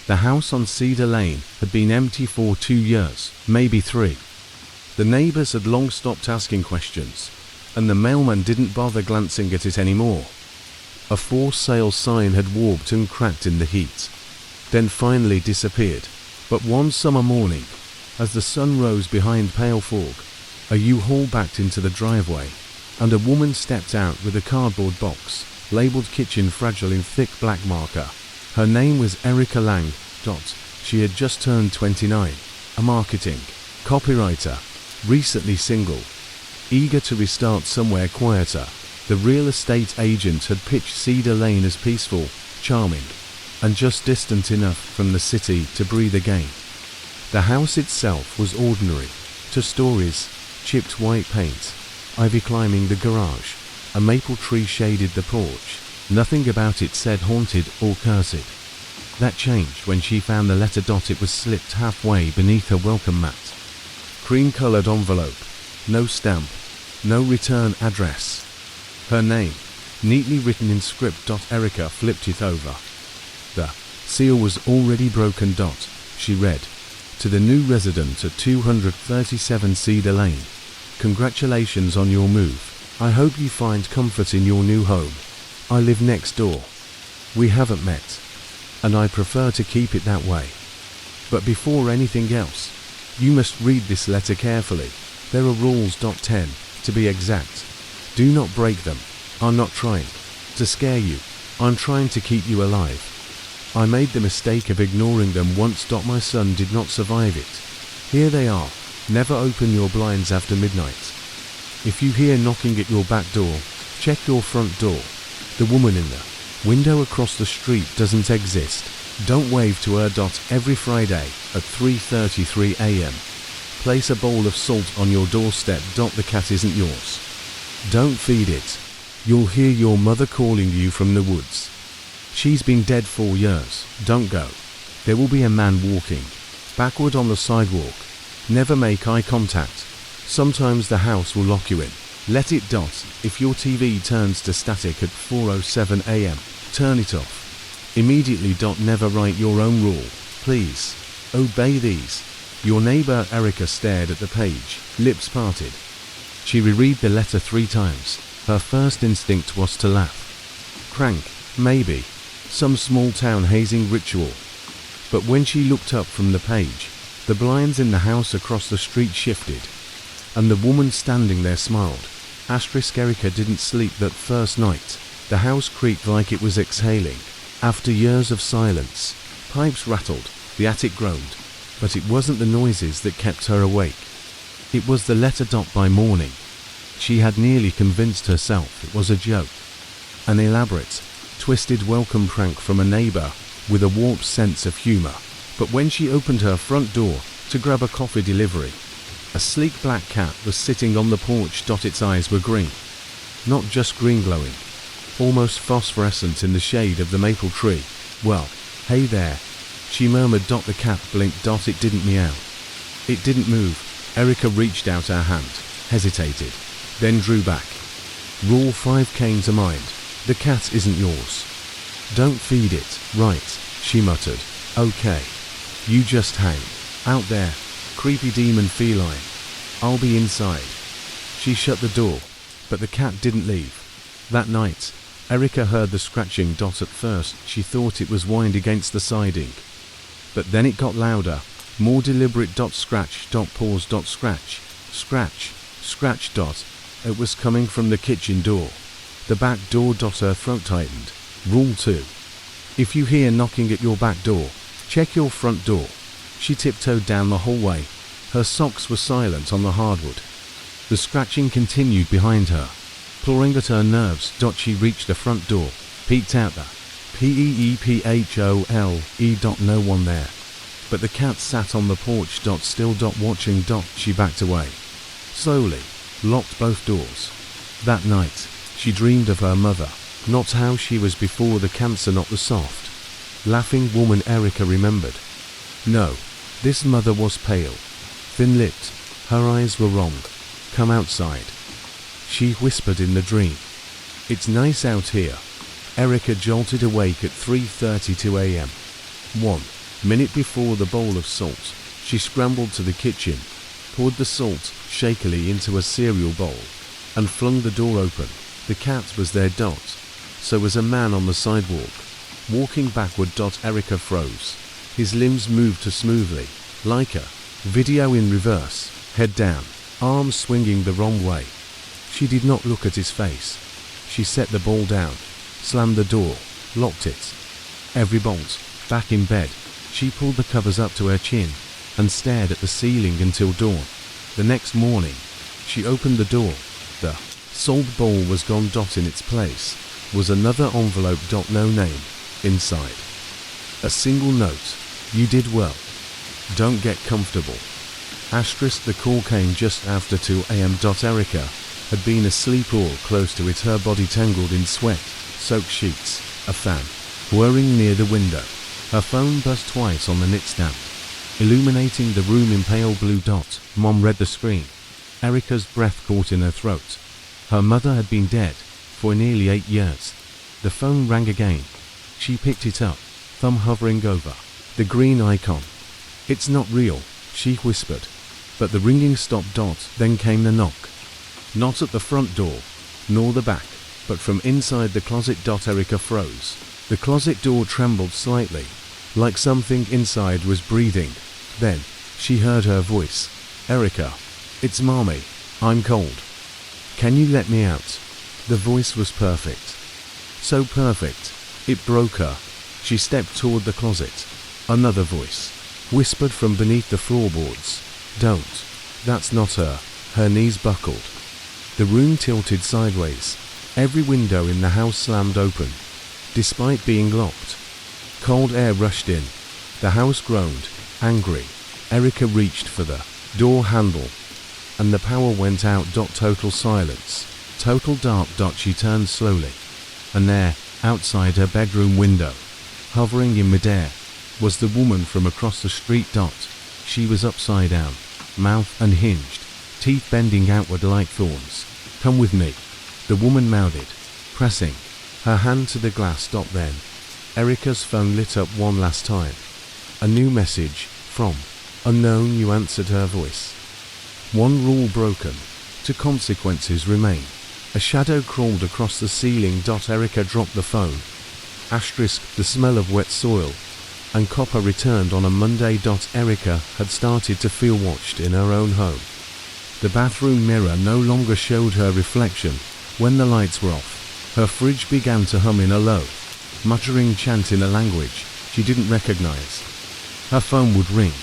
The house on Cedar Lane had been empty for 2 years, maybe 3. The neighbors had long stopped asking questions, and the mailman didn't bother glancing at it anymore. A for sale sign had warped and cracked in the heat, then finally disappeared. But one summer morning, as the sun rose behind pale fog, a U-Haul backed into the driveway, and a woman stepped out with a cardboard box, labeled Kitchen Fragile in thick black marker. Her name was Erica Lang. She had just turned 29, a marketing copywriter, recently single, eager to restart somewhere quieter. The real estate agent had pitched Cedar Lane as peaceful, charming, and just distant enough from the city to breathe again. The house itself was ordinary. 2 stories, chipped white paint, ivy climbing the garage, a maple tree shaded the porch. Nothing about it said haunted or cursed. That changed when she found the letter. It was slipped halfway beneath her welcome mat. Cream-colored envelope, no stamp, no return address. Her name, neatly written in script. Erica flipped it over. The seal was already broken. She read, "To the new resident at 237 Cedar Lane, congratulations on your move. I hope you find comfort in your new home. I live next door. We haven't met, and I prefer to keep it that way. But before anything else, you must read this letter carefully. There are rules. 10, to be exact. Do not break them. I'm not trying to scare you. I'm trying to keep you alive. I made the mistake of ignoring them once. My son did not survive it. Here they are. Never open your blinds after midnight. If you hear knocking at your back door, check your front door. The woman in the window across the street doesn't exist. Don't wave to her. Every Friday at 3:33 a.m. Place a bowl of salt on your doorstep. The cat isn't yours. Don't feed it. You'll hear your mother calling you from the woods. She's been dead 4 years. Don't go. There will be a man walking backward on the sidewalk. Never make eye contact. Sometimes the house will lock you in. Let it. If your TV turns to static at 4:07 a.m., turn it off. Immediately. Never write your own rule. Please. Obey these. Your neighbor Erica stared at the page, lips parted. She reread the letter 3 times. Her first instinct was to laugh. Crank, maybe. Some small town hazing ritual. But when she looked up from the page, the blinds in the house across the street shifted, and the woman standing there smiled. Erica didn't sleep that first night. The house creaked like it was exhaling. After years of silence, pipes rattled, the attic groaned, but it wasn't the noises that kept her awake. It was the letter. By morning, she had nearly convinced herself it was a joke. An elaborate, twisted welcome prank from a neighbor with a warped sense of humor. But when she opened her front door to grab a coffee delivery, a sleek black cat was sitting on the porch. Its eyes were green. Not just green glowing, almost phosphorescent in the shade of the maple tree. "Well, hey there," she murmured. The cat blinked. It didn't meow. It didn't move. Erica reached out her hand, hesitated, then drew back. Rule 5 came to mind. The cat isn't yours. Don't feed it, right? She muttered. Okay. You just hang out there, creepy demon feline. I'll be inside. She shut the door, but the cat didn't leave. That night, Erica heard the scratching. At first, she thought it was wind against the siding. But then it got louder, more deliberate. Scratch, pause, scratch, scratch, scratch. It was coming from the kitchen door. The back door. Her throat tightened. Rule 2. If you hear knocking at your back door, check your front door. She tiptoed down the hallway. Her socks were silent on the hardwood. The scratching continued behind her, clawing at her nerves. She reached the front door, peeked out the PEEPHOLE. No one there. But the cat sat on the porch. Still. Watching. She backed away. Slowly, locked both doors. That night, she dreamed of her mother. Not how she was before the cancer, not the soft, laughing woman Erica remembered. No, this mother was pale, thin-lipped. Her eyes were wrong. Come outside, she whispered in the dream. It's nice out here. Erica jolted awake at 3:32 a.m. 1. Minute before the bowl of salt, she scrambled to the kitchen, poured the salt shakily into a cereal bowl, and flung the door open. The cat was there. So was a man on the sidewalk. Walking backward. Erica froze. His limbs moved too smoothly, like a video in reverse, head down, arms swinging the wrong way. She did not look at his face. She set the ball down, slammed the door, locked it. Every bolt, back in bed, she pulled the covers up to her chin and stared at the ceiling until dawn. The next morning, she opened the door. The salt bowl was gone. In its place was another envelope. No name inside. A single note. You did well. Don't get comfortable. Asterisk. The call came just after 2 a.m. Erica had been asleep all close to it, her body tangled in sweat, soaked sheets, a fan whirring near the window. Her phone buzzed twice on the nightstand, illuminating the room in pale blue. Mom read the screen. Erica's breath caught in her throat. Her mother had been dead for nearly 8 years. The phone rang again. She picked it up, thumb hovering over the green icon. It's not real, she whispered. But the ringing stopped. Then came the knock. Not at the front door, nor the back, but from inside the closet. Erica froze. The closet door trembled slightly, like something inside was breathing. Then, she heard her voice. Erica, it's Mommy. I'm cold. Can you let me out? The voice was perfect. So perfect, it broke her. She stepped toward the closet. Another voice whispered from beneath the floorboards. Don't. That's not her. Her knees buckled. The room tilted sideways. Every window in the house slammed open, despite being locked. Cold air rushed in. The house groaned, angry. Erica reached for the door handle, and the power went out. Total silence. Total dark. She turned slowly, and there, outside her bedroom window, hovering in midair, was the woman from across the street. She was upside down, mouth unhinged, teeth bending outward like thorns. Come with me, the woman mouthed, pressing her hand to the glass. Then, Erica's phone lit up one last time. A new message, from unknown. You answered her voice. One rule broken, 2 consequences remain. A shadow crawled across the ceiling. Erica dropped the phone. Asterisk. The smell of wet soil and copper returned on a Monday. Erica had started to feel watched in her own home. The bathroom mirror no longer showed her reflection. When the lights were off, her fridge began to hum in a low, muttering chant in a language she didn't recognize. Her phone would ring,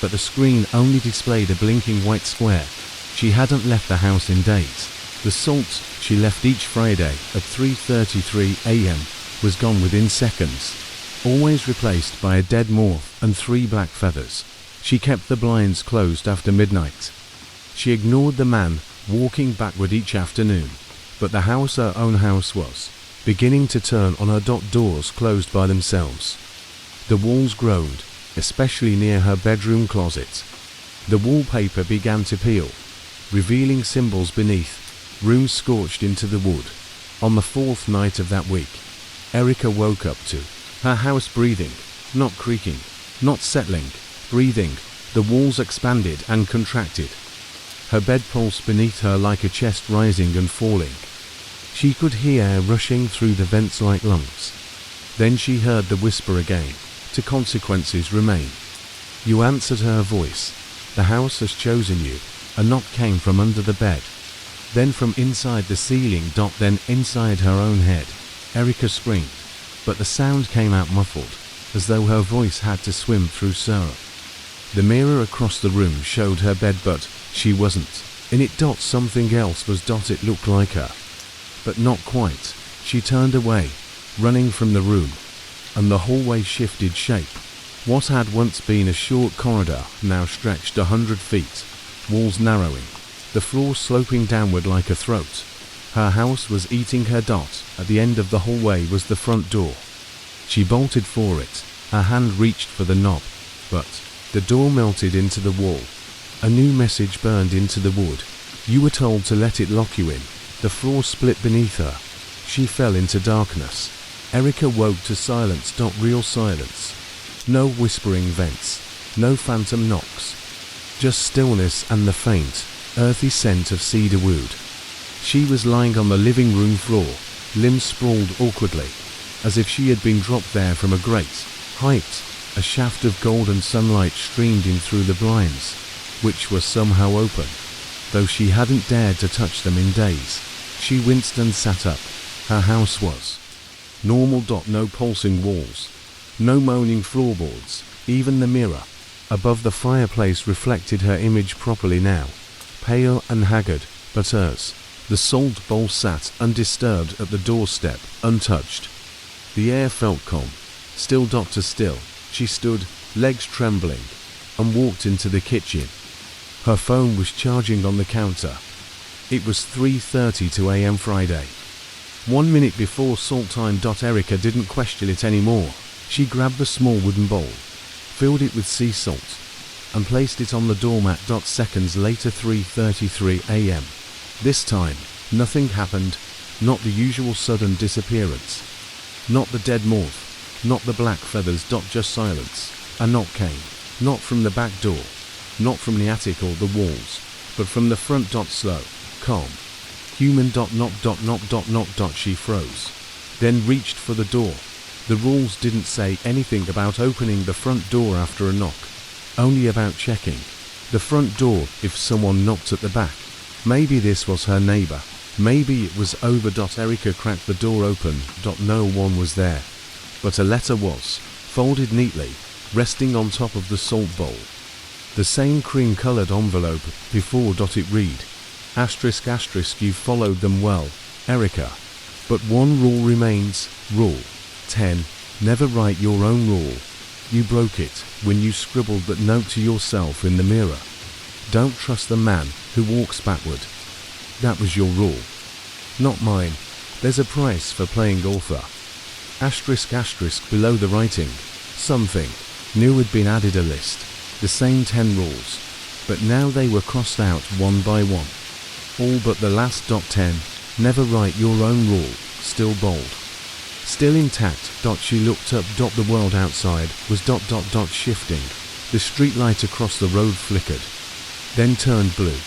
but the screen only displayed a blinking white square. She hadn't left the house in days. The salt she left each Friday at 3:33 a.m. was gone within seconds, always replaced by a dead moth and 3 black feathers. She kept the blinds closed after midnight. She ignored the man walking backward each afternoon, but the house, her own house, was beginning to turn on her. Doors closed by themselves. The walls groaned, especially near her bedroom closet. The wallpaper began to peel, revealing symbols beneath. Rooms scorched into the wood. On the 4th night of that week, Erica woke up to her house breathing, not creaking, not settling, breathing. The walls expanded and contracted. Her bed pulsed beneath her like a chest rising and falling. She could hear air rushing through the vents like lungs. Then she heard the whisper again. 2 consequences remain. You answered her voice. The house has chosen you. A knock came from under the bed, then from inside the ceiling. Then inside her own head. Erica screamed, but the sound came out muffled, as though her voice had to swim through syrup. The mirror across the room showed her bed, but she wasn't in it. Something else was. It looked like her, but not quite. She turned away, running from the room, and the hallway shifted shape. What had once been a short corridor now stretched 100 feet, walls narrowing, the floor sloping downward like a throat. Her house was eating her. At the end of the hallway was the front door. She bolted for it. Her hand reached for the knob, but the door melted into the wall. A new message burned into the wood. You were told to let it lock you in. The floor split beneath her. She fell into darkness. Erica woke to silence. Real silence. No whispering vents, no phantom knocks. Just stillness and the faint, earthy scent of cedar wood. She was lying on the living room floor, limbs sprawled awkwardly, as if she had been dropped there from a great height. A shaft of golden sunlight streamed in through the blinds, which were somehow open, though she hadn't dared to touch them in days. She winced and sat up. Her house was normal. No pulsing walls, no moaning floorboards. Even the mirror above the fireplace reflected her image properly now, pale and haggard, but hers. The salt bowl sat undisturbed at the doorstep, untouched. The air felt calm, still. Still. She stood, legs trembling, and walked into the kitchen. Her phone was charging on the counter. It was 3:32 a.m. Friday. 1 minute before salt time. Erica didn't question it anymore. She grabbed the small wooden bowl, filled it with sea salt, and placed it on the doormat. Seconds later, 3:33 a.m. This time, nothing happened. Not the usual sudden disappearance. Not the dead moth. Not the black feathers. Just silence. A knock came. Not from the back door. Not from the attic or the walls, but from the front. Slow, calm, human. Knock. She froze, then reached for the door. The rules didn't say anything about opening the front door after a knock, only about checking the front door if someone knocked at the back. Maybe this was her neighbor. Maybe it was over. Erica cracked the door open. No one was there, but a letter was, folded neatly, resting on top of the salt bowl. The same cream-colored envelope before. It read, ***, you followed them well, Erica. But one rule remains, Rule 10, never write your own rule. You broke it when you scribbled that note to yourself in the mirror. Don't trust the man who walks backward. That was your rule, not mine. There's a price for playing author. ***, below the writing, something new had been added. A list. The same 10 rules, but now they were crossed out one by one. All but the last. 10, never write your own rule, still bold. Still intact. She looked up. The world outside was ... shifting. The streetlight across the road flickered, then turned blue.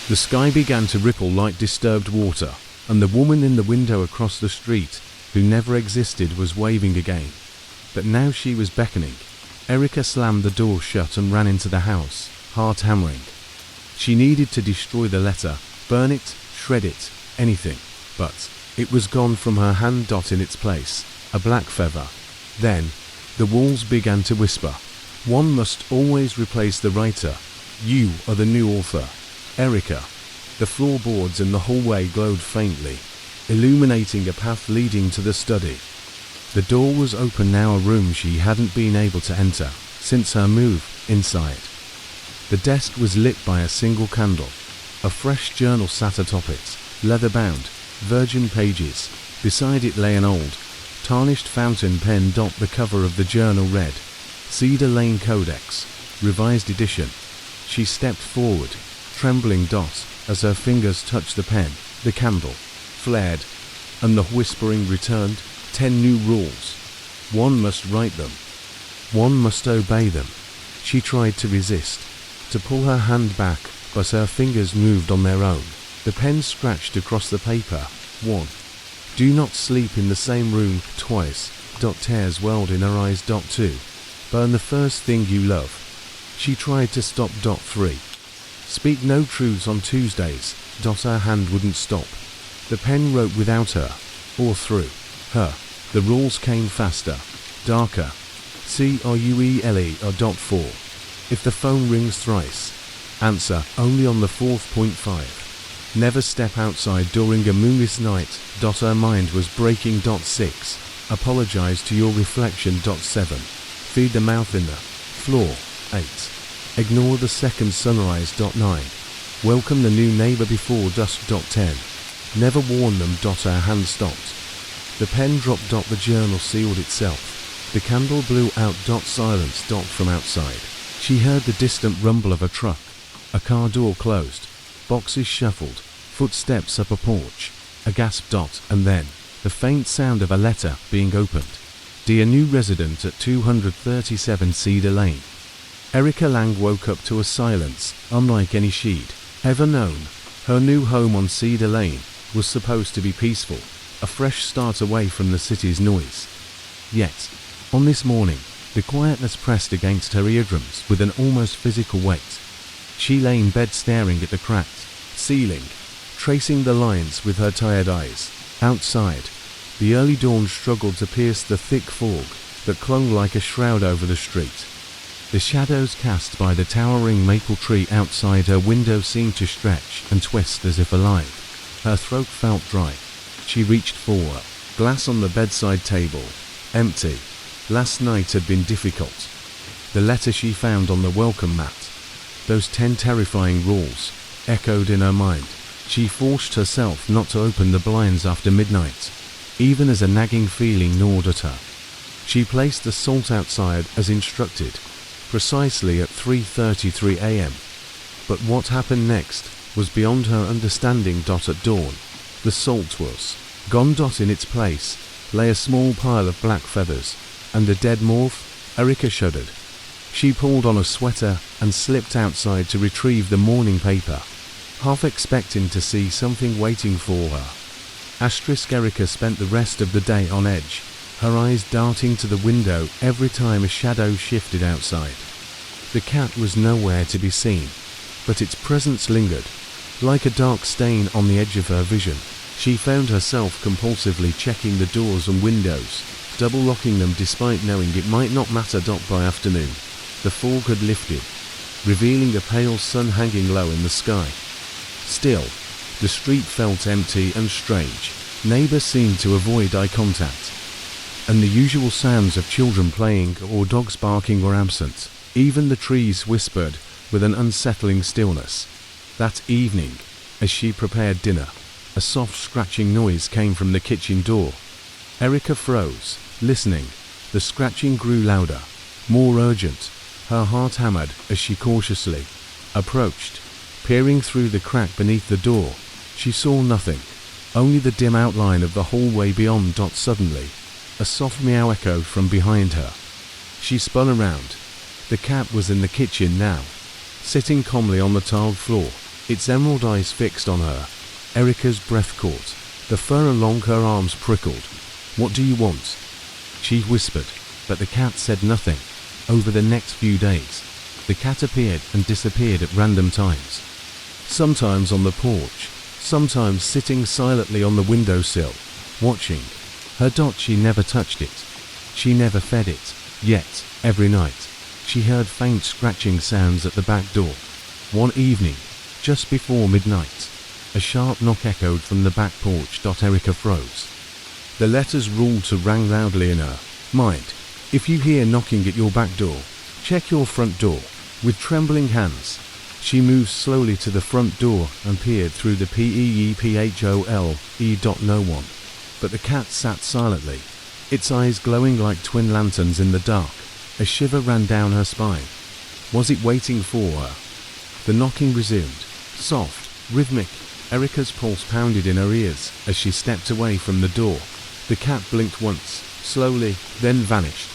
The sky began to ripple like disturbed water, and the woman in the window across the street, who never existed, was waving again. But now she was beckoning. Erica slammed the door shut and ran into the house, heart hammering. She needed to destroy the letter, burn it, shred it, anything, but it was gone from her hand. In its place, a black feather. Then, the walls began to whisper. One must always replace the writer. You are the new author, Erica. The floorboards in the hallway glowed faintly, illuminating a path leading to the study. The door was open now, a room she hadn't been able to enter since her move inside. The desk was lit by a single candle. A fresh journal sat atop it, leather-bound, virgin pages. Beside it lay an old, tarnished fountain pen. The cover of the journal read, Cedar Lane Codex, revised edition. She stepped forward, trembling. As her fingers touched the pen, the candle flared, and the whispering returned. 10 new rules. One must write them. One must obey them. She tried to resist, to pull her hand back, but her fingers moved on their own. The pen scratched across the paper. 1. Do not sleep in the same room twice. Tears welled in her eyes. 2. Burn the first thing you love. She tried to stop. 3. Speak no truths on Tuesdays. Her hand wouldn't stop. The pen wrote without her, or through her. The rules came faster, darker. CRUELE. 4. If the phone rings thrice, answer only on the 4th. Never step outside during a moonless night. Her mind was breaking. 6. Apologize to your reflection. 7. Feed the mouth in the floor. 8. Ignore the second sunrise. 9. Welcome the new neighbor before dusk. 10. Never warn them. Her hand stopped. The pen dropped. The journal sealed itself. The candle blew out. Silence. From outside, she heard the distant rumble of a truck. A car door closed. Boxes shuffled. Footsteps up a porch. A gasp. And then, the faint sound of a letter being opened. Dear new resident at 237 Cedar Lane. Erica Lang woke up to a silence unlike any she'd ever known. Her new home on Cedar Lane was supposed to be peaceful, a fresh start away from the city's noise. Yet, on this morning, the quietness pressed against her eardrums with an almost physical weight. She lay in bed staring at the cracked ceiling, tracing the lines with her tired eyes. Outside, the early dawn struggled to pierce the thick fog that clung like a shroud over the street. The shadows cast by the towering maple tree outside her window seemed to stretch and twist as if alive. Her throat felt dry. She reached for a glass on the bedside table. Empty. Last night had been difficult. The letter she found on the welcome mat, those 10 terrifying rules, echoed in her mind. She forced herself not to open the blinds after midnight, even as a nagging feeling gnawed at her. She placed the salt outside as instructed, precisely at 3:33 a.m. But what happened next was beyond her understanding. At dawn, the salt was gone. In its place lay a small pile of black feathers and a dead morph. Erica shuddered. She pulled on a sweater and slipped outside to retrieve the morning paper, half expecting to see something waiting for her. Erica spent the rest of the day on edge, her eyes darting to the window every time a shadow shifted outside. The cat was nowhere to be seen, but its presence lingered, like a dark stain on the edge of her vision. She found herself compulsively checking the doors and windows, double-locking them despite knowing it might not matter. By afternoon, the fog had lifted, revealing a pale sun hanging low in the sky. Still, the street felt empty and strange. Neighbors seemed to avoid eye contact, and the usual sounds of children playing or dogs barking were absent. Even the trees whispered with an unsettling stillness. That evening, as she prepared dinner, a soft scratching noise came from the kitchen door. Erica froze, listening. The scratching grew louder, more urgent. Her heart hammered as she cautiously approached. Peering through the crack beneath the door, she saw nothing, only the dim outline of the hallway beyond. Suddenly, a soft meow echoed from behind her. She spun around. The cat was in the kitchen now, sitting calmly on the tiled floor, its emerald eyes fixed on her. Erica's breath caught. The fur along her arms prickled. "What do you want?" she whispered, but the cat said nothing. Over the next few days, the cat appeared and disappeared at random times. Sometimes on the porch, sometimes sitting silently on the windowsill, watching her. She never touched it. She never fed it. Yet, every night, she heard faint scratching sounds at the back door. One evening, just before midnight, a sharp knock echoed from the back porch. Erica froze. The letters ruled to rang loudly in her mind. If you hear knocking at your back door, check your front door. With trembling hands, she moved slowly to the front door and peered through the peephole. No one. But the cat sat silently, its eyes glowing like twin lanterns in the dark. A shiver ran down her spine. Was it waiting for her? The knocking resumed, soft, rhythmic. Erica's pulse pounded in her ears as she stepped away from the door. The cat blinked once, slowly, then vanished.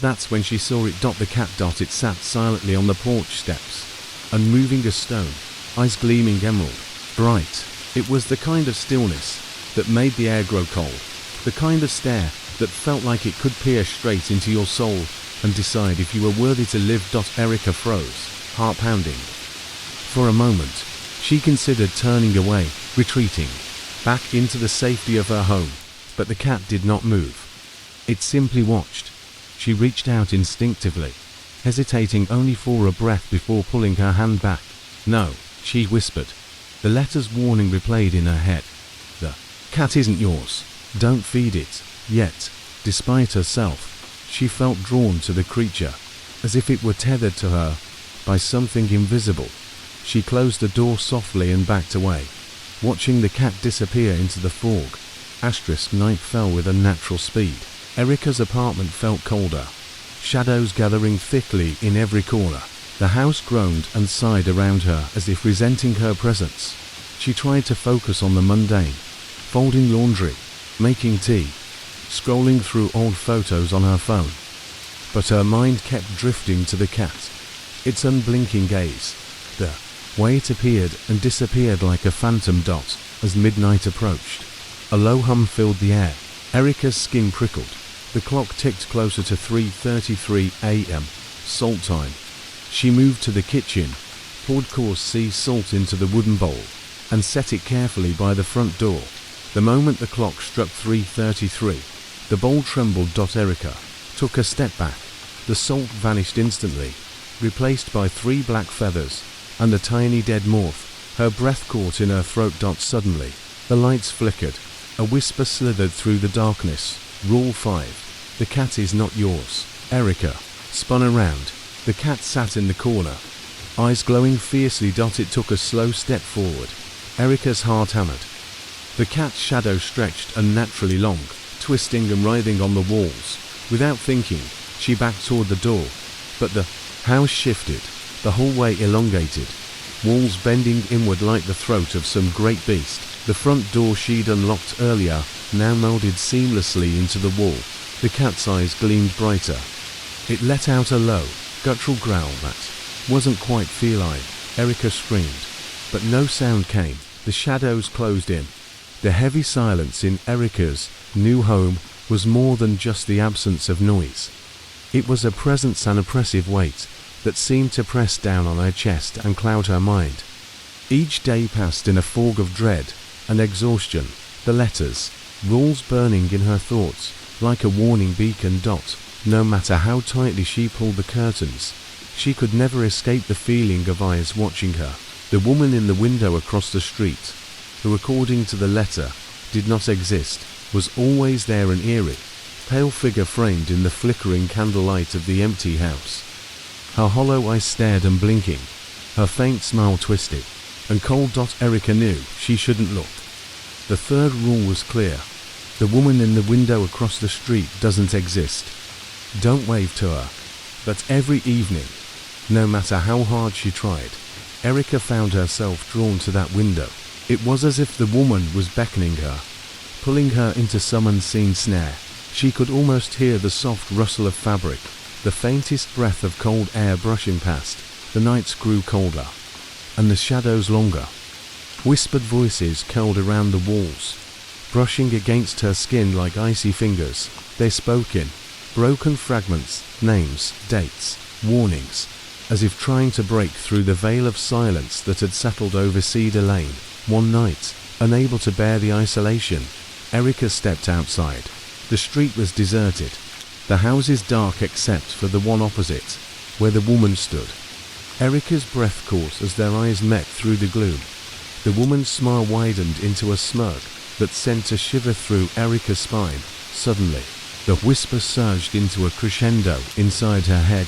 That's when she saw it. The cat. It sat silently on the porch steps, unmoving as stone, eyes gleaming emerald, bright. It was the kind of stillness that made the air grow cold, the kind of stare that felt like it could peer straight into your soul and decide if you were worthy to live. Erica froze, heart pounding. For a moment, she considered turning away, retreating, back into the safety of her home, but the cat did not move. It simply watched. She reached out instinctively, hesitating only for a breath before pulling her hand back. "No," she whispered. The letter's warning replayed in her head. "The cat isn't yours. Don't feed it." Yet, despite herself, she felt drawn to the creature, as if it were tethered to her by something invisible. She closed the door softly and backed away, watching the cat disappear into the fog. Night fell with unnatural speed. Erica's apartment felt colder, shadows gathering thickly in every corner. The house groaned and sighed around her as if resenting her presence. She tried to focus on the mundane, folding laundry, making tea, scrolling through old photos on her phone. But her mind kept drifting to the cat, its unblinking gaze, the way it appeared and disappeared like a phantom dot as midnight approached. A low hum filled the air. Erica's skin prickled. The clock ticked closer to 3:33 a.m. salt time. She moved to the kitchen, poured coarse sea salt into the wooden bowl, and set it carefully by the front door. The moment the clock struck 3:33, the bowl trembled. Erica took a step back. The salt vanished instantly, replaced by 3 black feathers and a tiny dead moth. Her breath caught in her throat. Suddenly, the lights flickered. A whisper slithered through the darkness. Rule 5. The cat is not yours. Erica spun around. The cat sat in the corner, eyes glowing fiercely. It took a slow step forward. Erica's heart hammered. The cat's shadow stretched unnaturally long, twisting and writhing on the walls. Without thinking, she backed toward the door. But the house shifted, the hallway elongated, walls bending inward like the throat of some great beast. The front door she'd unlocked earlier now molded seamlessly into the wall. The cat's eyes gleamed brighter. It let out a low, guttural growl that wasn't quite feline. Erica screamed, but no sound came. The shadows closed in. The heavy silence in Erica's new home was more than just the absence of noise. It was a presence, an oppressive weight that seemed to press down on her chest and cloud her mind. Each day passed in a fog of dread and exhaustion, the letters, rules burning in her thoughts like a warning beacon. No matter how tightly she pulled the curtains, she could never escape the feeling of eyes watching her. The woman in the window across the street, who according to the letter did not exist, was always there, an eerie, pale figure framed in the flickering candlelight of the empty house. Her hollow eyes stared unblinking, her faint smile twisted and cold. Erica knew she shouldn't look. The third rule was clear. The woman in the window across the street doesn't exist. Don't wave to her. But every evening, no matter how hard she tried, Erica found herself drawn to that window. It was as if the woman was beckoning her, pulling her into some unseen snare. She could almost hear the soft rustle of fabric, the faintest breath of cold air brushing past. The nights grew colder, and the shadows longer. Whispered voices curled around the walls, brushing against her skin like icy fingers. They spoke in broken fragments, names, dates, warnings, as if trying to break through the veil of silence that had settled over Cedar Lane. One night, unable to bear the isolation, Erica stepped outside. The street was deserted, the houses dark except for the one opposite, where the woman stood. Erica's breath caught as their eyes met through the gloom. The woman's smile widened into a smirk that sent a shiver through Erica's spine. Suddenly, the whisper surged into a crescendo inside her head,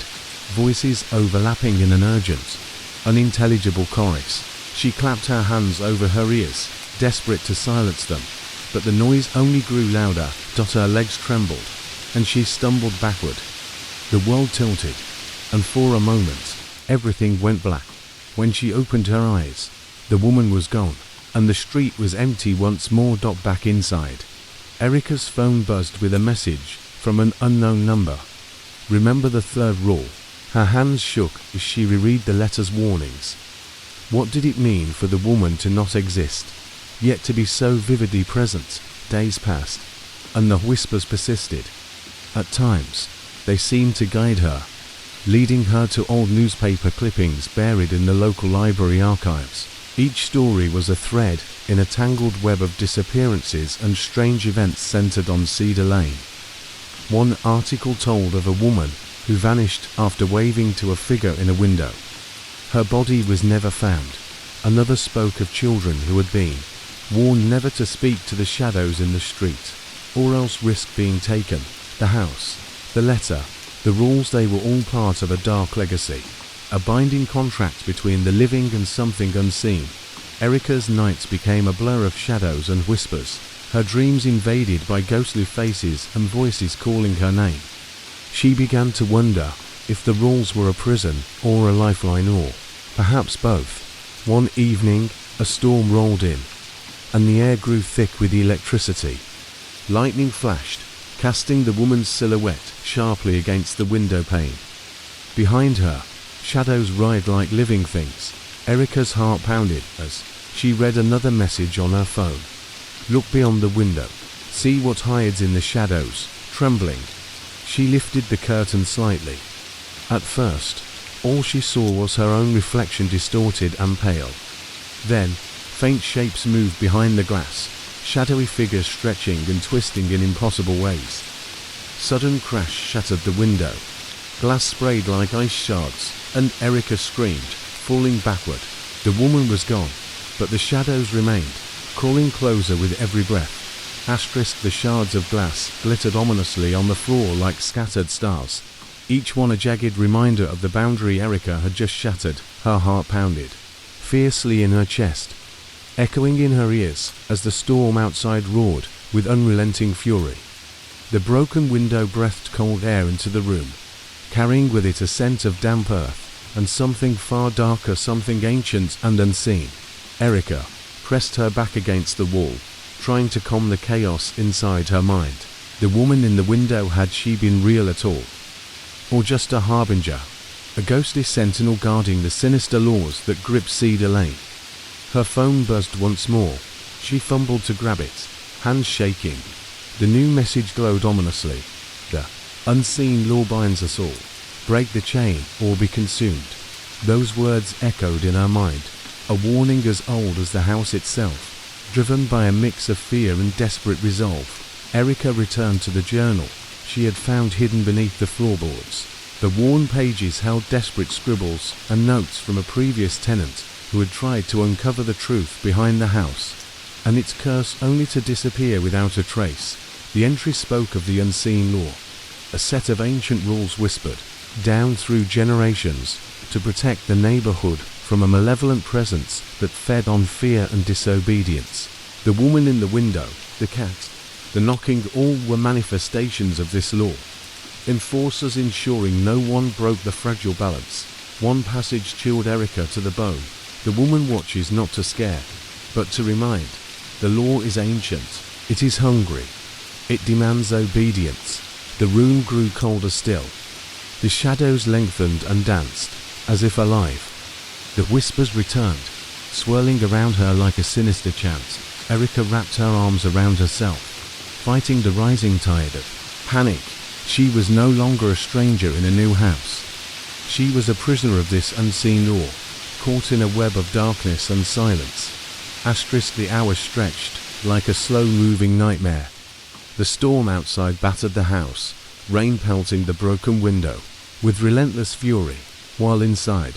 voices overlapping in an urgent, unintelligible chorus. She clapped her hands over her ears, desperate to silence them, but the noise only grew louder. Her legs trembled, and she stumbled backward. The world tilted, and for a moment, everything went black. When she opened her eyes, the woman was gone, and the street was empty once more. Back inside, Erica's phone buzzed with a message from an unknown number. Remember the third rule. Her hands shook as she reread the letter's warnings. What did it mean for the woman to not exist, yet to be so vividly present? Days passed, and the whispers persisted. At times, they seemed to guide her, leading her to old newspaper clippings buried in the local library archives. Each story was a thread in a tangled web of disappearances and strange events centered on Cedar Lane. One article told of a woman who vanished after waving to a figure in a window. Her body was never found. Another spoke of children who had been warned never to speak to the shadows in the street, or else risk being taken. The house, the letter, the rules, they were all part of a dark legacy, a binding contract between the living and something unseen. Erica's nights became a blur of shadows and whispers, her dreams invaded by ghostly faces and voices calling her name. She began to wonder if the rules were a prison or a lifeline, or perhaps both. One evening, a storm rolled in, and the air grew thick with electricity. Lightning flashed, casting the woman's silhouette sharply against the window pane. Behind her, shadows writhed like living things. Erica's heart pounded as she read another message on her phone. Look beyond the window. See what hides in the shadows. Trembling, she lifted the curtain slightly. At first, all she saw was her own reflection, distorted and pale. Then, faint shapes moved behind the glass, shadowy figures stretching and twisting in impossible ways. Sudden crash shattered the window. Glass sprayed like ice shards, and Erica screamed, falling backward. The woman was gone, but the shadows remained, crawling closer with every breath. The shards of glass glittered ominously on the floor like scattered stars, each one a jagged reminder of the boundary Erica had just shattered. Her heart pounded fiercely in her chest, echoing in her ears as the storm outside roared with unrelenting fury. The broken window breathed cold air into the room, carrying with it a scent of damp earth and something far darker, something ancient and unseen. Erica pressed her back against the wall, trying to calm the chaos inside her mind. The woman in the window, had she been real at all? Or just a harbinger, a ghostly sentinel guarding the sinister laws that grip Cedar Lane? Her phone buzzed once more. She fumbled to grab it, hands shaking. The new message glowed ominously. The unseen law binds us all. Break the chain or be consumed. Those words echoed in her mind, a warning as old as the house itself. Driven by a mix of fear and desperate resolve, Erica returned to the journal she had found hidden beneath the floorboards. The worn pages held desperate scribbles and notes from a previous tenant who had tried to uncover the truth behind the house, and its curse only to disappear without a trace. The entry spoke of the unseen law, a set of ancient rules whispered down through generations to protect the neighborhood from a malevolent presence that fed on fear and disobedience. The woman in the window, the cat, the knocking, all were manifestations of this law. Enforcers ensuring no one broke the fragile balance. One passage chilled Erica to the bone. The woman watches not to scare, but to remind. The law is ancient. It is hungry. It demands obedience. The room grew colder still. The shadows lengthened and danced, as if alive. The whispers returned, swirling around her like a sinister chant. Erica wrapped her arms around herself, fighting the rising tide of panic. She was no longer a stranger in a new house. She was a prisoner of this unseen law, caught in a web of darkness and silence. The hours stretched like a slow-moving nightmare. The storm outside battered the house, rain pelting the broken window with relentless fury, while inside,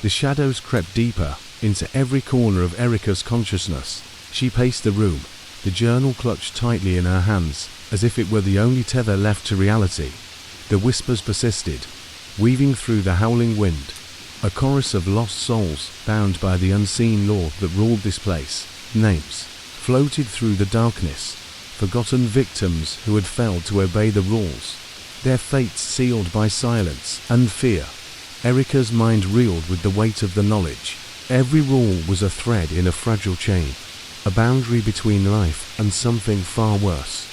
the shadows crept deeper into every corner of Erica's consciousness. She paced the room, the journal clutched tightly in her hands, as if it were the only tether left to reality. The whispers persisted, weaving through the howling wind, a chorus of lost souls bound by the unseen law that ruled this place. Names floated through the darkness, forgotten victims who had failed to obey the rules, their fates sealed by silence and fear. Erica's mind reeled with the weight of the knowledge. Every rule was a thread in a fragile chain, a boundary between life and something far worse.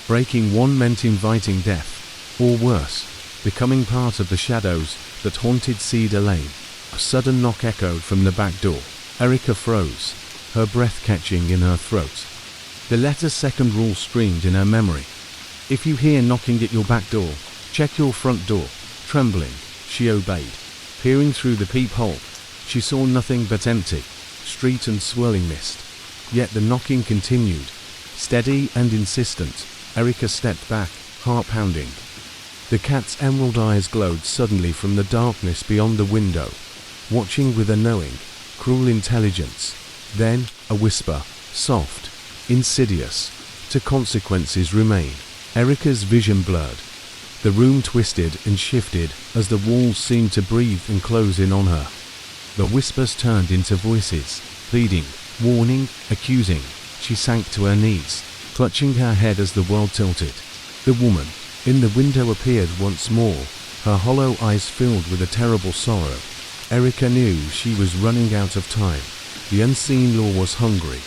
Breaking one meant inviting death, or worse, becoming part of the shadows that haunted Cedar Lane. A sudden knock echoed from the back door. Erica froze, her breath catching in her throat. The letter's second rule streamed in her memory. If you hear knocking at your back door, check your front door. Trembling, she obeyed. Peering through the peephole, she saw nothing but empty street and swirling mist. Yet the knocking continued, steady and insistent. Erica stepped back, heart pounding. The cat's emerald eyes glowed suddenly from the darkness beyond the window, watching with a knowing, cruel intelligence. Then, a whisper, soft, insidious, to consequences remain. Erica's vision blurred. The room twisted and shifted as the walls seemed to breathe and close in on her. The whispers turned into voices, pleading, warning, accusing. She sank to her knees, clutching her head as the world tilted. The woman in the window appeared once more, her hollow eyes filled with a terrible sorrow. Erica knew she was running out of time. The unseen law was hungry,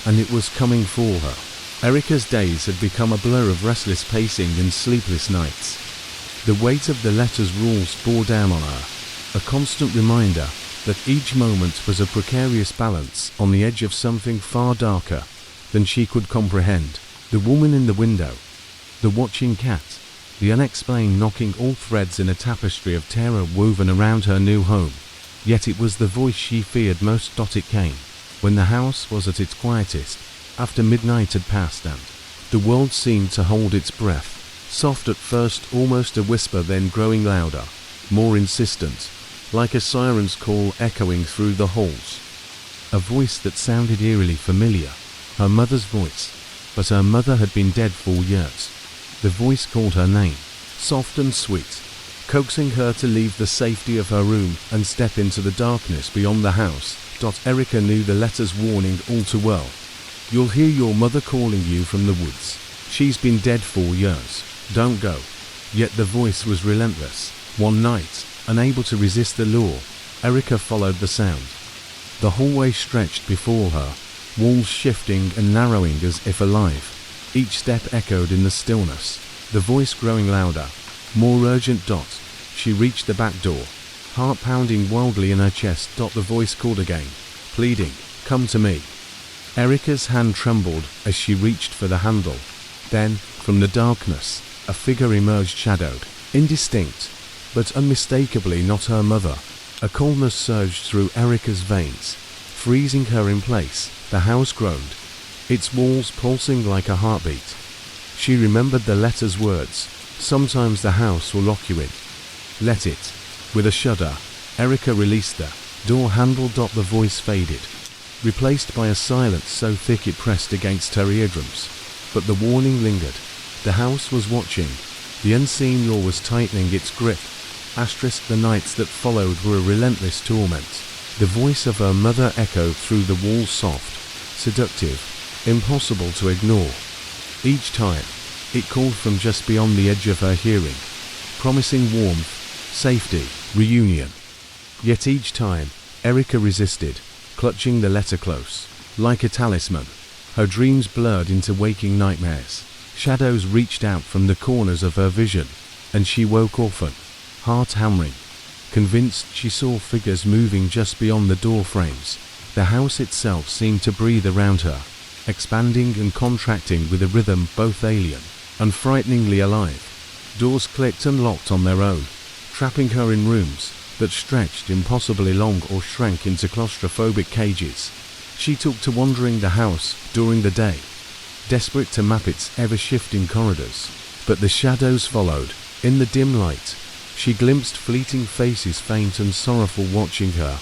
and it was coming for her. Erica's days had become a blur of restless pacing and sleepless nights. The weight of the letter's rules bore down on her, a constant reminder that each moment was a precarious balance on the edge of something far darker than she could comprehend. The woman in the window, the watching cat, the unexplained knocking, all threads in a tapestry of terror woven around her new home. Yet it was the voice she feared most. It came when the house was at its quietest, after midnight had passed and the world seemed to hold its breath. Soft at first, almost a whisper, then growing louder, more insistent, like a siren's call echoing through the halls. A voice that sounded eerily familiar, her mother's voice, but her mother had been dead for years. The voice called her name, soft and sweet, coaxing her to leave the safety of her room and step into the darkness beyond the house. Erica knew the letter's warning all too well. You'll hear your mother calling you from the woods. She's been dead for years. Don't go. Yet the voice was relentless. One night, unable to resist the lure, Erica followed the sound. The hallway stretched before her, walls shifting and narrowing as if alive. Each step echoed in the stillness, the voice growing louder, more urgent. She reached the back door, heart pounding wildly in her chest. The voice called again, pleading, come to me. Erica's hand trembled as she reached for the handle. Then, from the darkness, a figure emerged, shadowed, indistinct, but unmistakably not her mother. A coldness surged through Erica's veins, freezing her in place. The house groaned, its walls pulsing like a heartbeat. She remembered the letter's words, sometimes the house will lock you in. Let it. With a shudder, Erica released the door handle. The voice faded, replaced by a silence so thick it pressed against her eardrums. But the warning lingered. The house was watching. The unseen law was tightening its grip. The nights that followed were a relentless torment. The voice of her mother echoed through the walls, soft, seductive, impossible to ignore. Each time, it called from just beyond the edge of her hearing, promising warmth, safety, reunion. Yet each time, Erica resisted, clutching the letter close, like a talisman. Her dreams blurred into waking nightmares. Shadows reached out from the corners of her vision, and she woke often, heart hammering, convinced she saw figures moving just beyond the door frames. The house itself seemed to breathe around her, expanding and contracting with a rhythm both alien and frighteningly alive. Doors clicked and locked on their own, trapping her in rooms that stretched impossibly long or shrank into claustrophobic cages. She took to wandering the house during the day, desperate to map its ever-shifting corridors. But the shadows followed. In the dim light, she glimpsed fleeting faces, faint and sorrowful, watching her,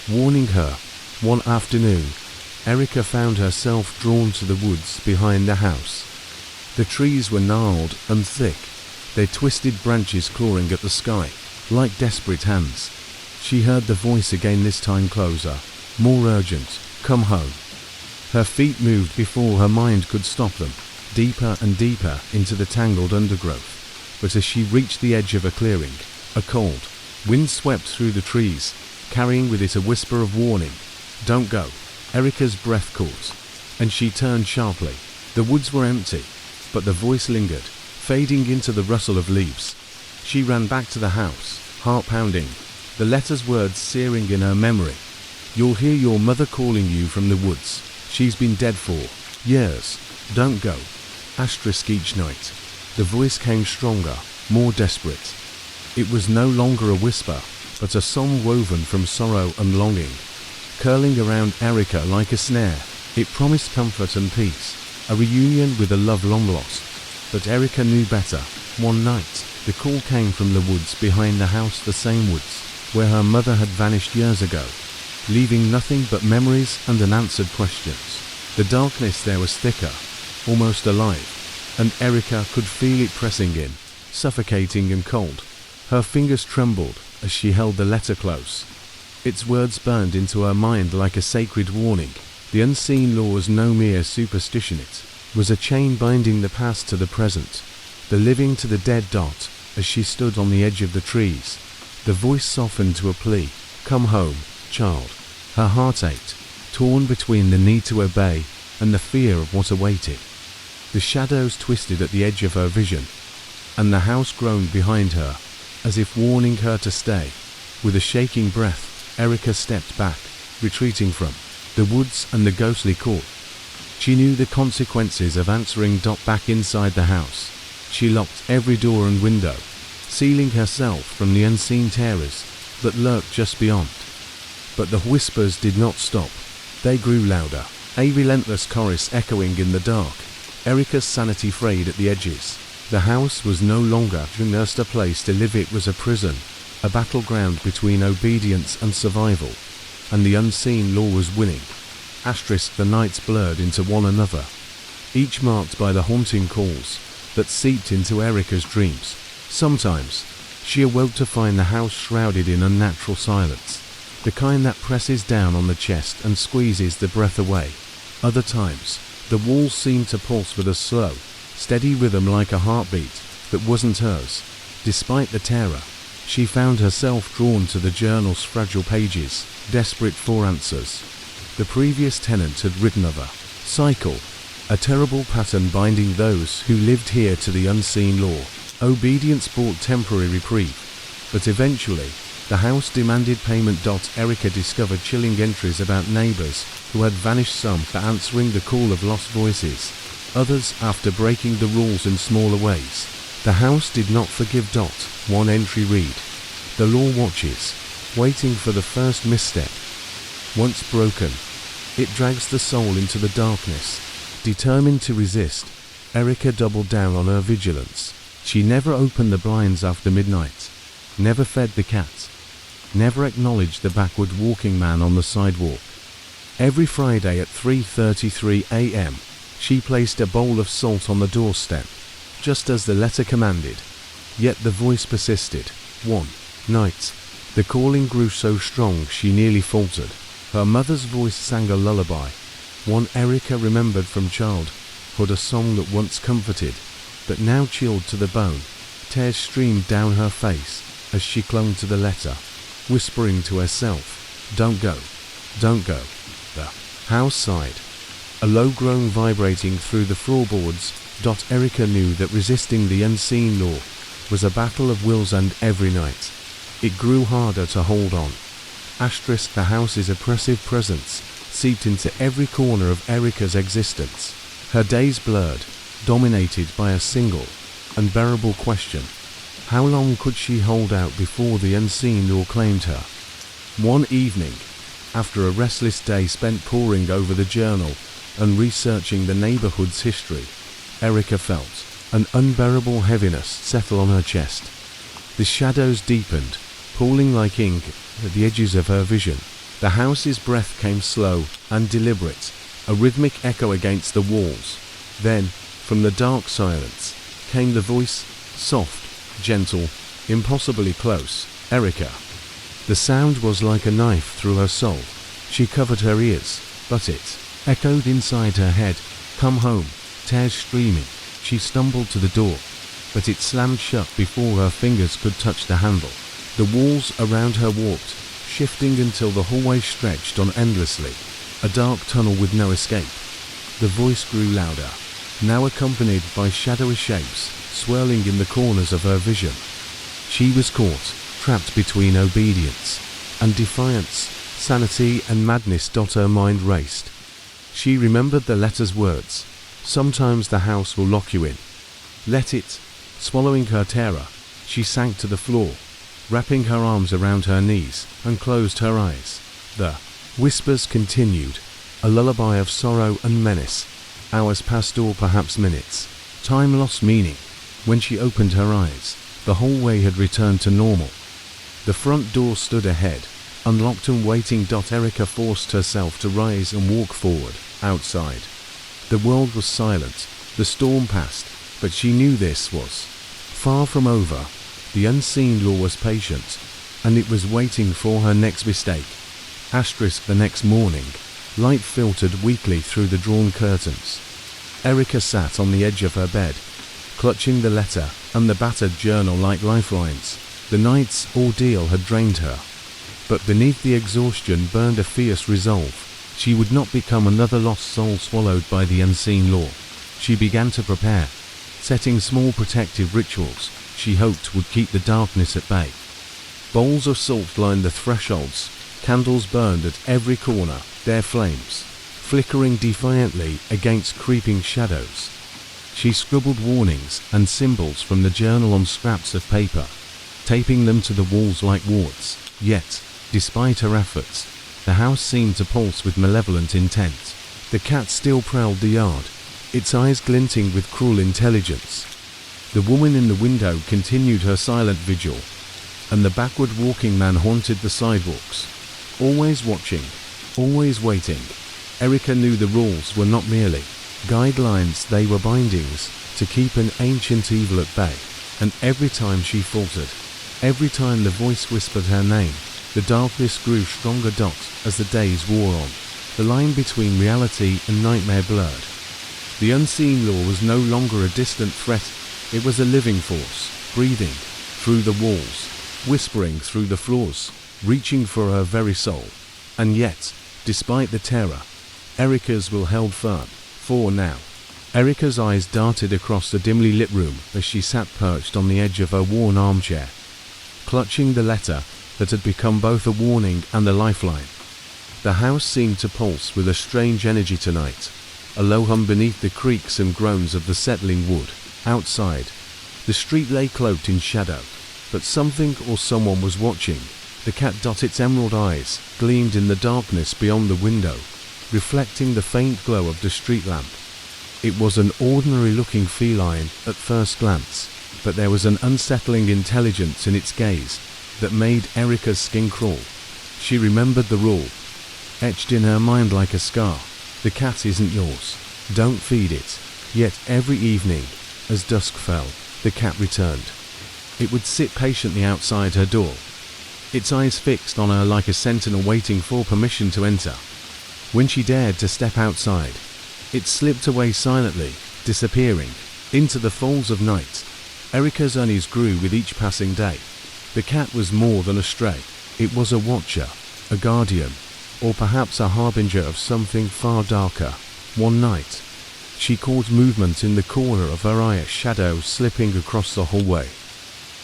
warning her. One afternoon, Erica found herself drawn to the woods behind the house. The trees were gnarled and thick, their twisted branches clawing at the sky like desperate hands. She heard the voice again, this time closer, more urgent, come home. Her feet moved before her mind could stop them, deeper and deeper into the tangled undergrowth. But as she reached the edge of a clearing, a cold wind swept through the trees, carrying with it a whisper of warning. Don't go. Erica's breath caught, and she turned sharply. The woods were empty, but the voice lingered, fading into the rustle of leaves. She ran back to the house, heart pounding, the letter's words searing in her memory. You'll hear your mother calling you from the woods. She's been dead for years. Don't go. Each night, the voice came stronger, more desperate. It was no longer a whisper, but a song woven from sorrow and longing, curling around Erica like a snare. It promised comfort and peace, a reunion with a love long lost. But Erica knew better. One night, the call came from the woods behind the house, the same woods where her mother had vanished years ago, leaving nothing but memories and unanswered questions. The darkness there was thicker, almost alive, and Erica could feel it pressing in, suffocating and cold. Her fingers trembled as she held the letter close. Its words burned into her mind like a sacred warning. The unseen law was no mere superstition, it was a chain binding the past to the present, the living to the dead. As she stood on the edge of the trees, the voice softened to a plea. Come home, child. Her heart ached, torn between the need to obey and the fear of what awaited. The shadows twisted at the edge of her vision, and the house groaned behind her, as if warning her to stay. With a shaking breath, Erica stepped back, retreating from the woods and the ghostly call. She knew the consequences of answering back inside the house. She locked every door and window, sealing herself from the unseen terrors that lurked just beyond. But the whispers did not stop. They grew louder, a relentless chorus echoing in the dark. Erica's sanity frayed at the edges. The house was no longer just a place to live, it was a prison, a battleground between obedience and survival, and the unseen law was winning. The nights blurred into one another, each marked by the haunting calls that seeped into Erica's dreams. Sometimes, she awoke to find the house shrouded in unnatural silence, the kind that presses down on the chest and squeezes the breath away. Other times, the walls seemed to pulse with a slow, steady rhythm like a heartbeat that wasn't hers. Despite the terror, she found herself drawn to the journal's fragile pages, desperate for answers. The previous tenant had written of a cycle, a terrible pattern binding those who lived here to the unseen law. Obedience brought temporary reprieve, but eventually, the house demanded payment. Erica discovered chilling entries about neighbors who had vanished, some for answering the call of lost voices, others after breaking the rules in smaller ways. The house did not forgive. One entry read, "The law watches, waiting for the first misstep. Once broken, it drags the soul into the darkness." Determined to resist, Erica doubled down on her vigilance. She never opened the blinds after midnight, never fed the cat, never acknowledged the backward walking man on the sidewalk. Every Friday at 3:33 a.m., she placed a bowl of salt on the doorstep, just as the letter commanded. Yet the voice persisted. One night, the calling grew so strong she nearly faltered. Her mother's voice sang a lullaby, one Erica remembered from childhood, a song that once comforted, but now chilled to the bone. Tears streamed down her face as she clung to the letter, whispering to herself, "Don't go, don't go." The house sighed, a low groan vibrating through the floorboards. Erica knew that resisting the unseen law was a battle of wills, and every night it grew harder to hold on. The house's oppressive presence seeped into every corner of Erica's existence. Her days blurred, dominated by a single, unbearable question. How long could she hold out before the unseen law claimed her? One evening, after a restless day spent poring over the journal and researching the neighborhood's history, Erica felt an unbearable heaviness settle on her chest. The shadows deepened, pooling like ink at the edges of her vision. The house's breath came slow and deliberate, a rhythmic echo against the walls. Then, from the dark silence, came the voice, soft, gentle, impossibly close. "Erica." The sound was like a knife through her soul. She covered her ears, but it echoed inside her head. "Come home." Tears streaming, she stumbled to the door, but it slammed shut before her fingers could touch the handle. The walls around her warped, shifting until the hallway stretched on endlessly, a dark tunnel with no escape. The voice grew louder, now accompanied by shadowy shapes swirling in the corners of her vision. She was caught, trapped between obedience and defiance, sanity and madness. Her mind raced. She remembered the letter's words, "Sometimes the house will lock you in. Let it." Swallowing her terror, she sank to the floor, wrapping her arms around her knees, and closed her eyes. The whispers continued, a lullaby of sorrow and menace. Hours passed, or perhaps minutes. Time lost meaning. When she opened her eyes, the hallway had returned to normal. The front door stood ahead, unlocked and waiting. Erica forced herself to rise and walk forward. Outside, the world was silent. The storm passed, but she knew this was far from over. The unseen law was patient, and it was waiting for her next mistake. The next morning, light filtered weakly through the drawn curtains. Erica sat on the edge of her bed, clutching the letter and the battered journal like lifelines. The night's ordeal had drained her, but beneath the exhaustion burned a fierce resolve. She would not become another lost soul swallowed by the unseen law. She began to prepare, setting small protective rituals she hoped would keep the darkness at bay. Bowls of salt lined the thresholds, candles burned at every corner, their flames flickering defiantly against creeping shadows. She scribbled warnings and symbols from the journal on scraps of paper, taping them to the walls like wards. Yet, despite her efforts, the house seemed to pulse with malevolent intent. The cat still prowled the yard, its eyes glinting with cruel intelligence. The woman in the window continued her silent vigil, and the backward walking man haunted the sidewalks, always watching, always waiting. Erica knew the rules were not merely guidelines, they were bindings to keep an ancient evil at bay. And every time she faltered, every time the voice whispered her name, the darkness grew stronger. As the days wore on, the line between reality and nightmare blurred. The unseen law was no longer a distant threat, it was a living force, breathing through the walls, whispering through the floors, reaching for her very soul. And yet, despite the terror, Erica's will held firm. For now, Erica's eyes darted across the dimly lit room as she sat perched on the edge of her worn armchair, clutching the letter that had become both a warning and a lifeline. The house seemed to pulse with a strange energy tonight, a low hum beneath the creaks and groans of the settling wood. Outside, the street lay cloaked in shadow, but something or someone was watching. The cat, its emerald eyes, gleamed in the darkness beyond the window, reflecting the faint glow of the street lamp. It was an ordinary-looking feline at first glance, but there was an unsettling intelligence in its gaze that made Erica's skin crawl. She remembered the rule, etched in her mind like a scar. The cat isn't yours. Don't feed it. Yet every evening, as dusk fell, the cat returned. It would sit patiently outside her door, its eyes fixed on her like a sentinel waiting for permission to enter. When she dared to step outside, it slipped away silently, disappearing into the folds of night. Erica's unease grew with each passing day. The cat was more than a stray. It was a watcher, a guardian, or perhaps a harbinger of something far darker. One night, she caught movement in the corner of her eye, a shadow slipping across the hallway.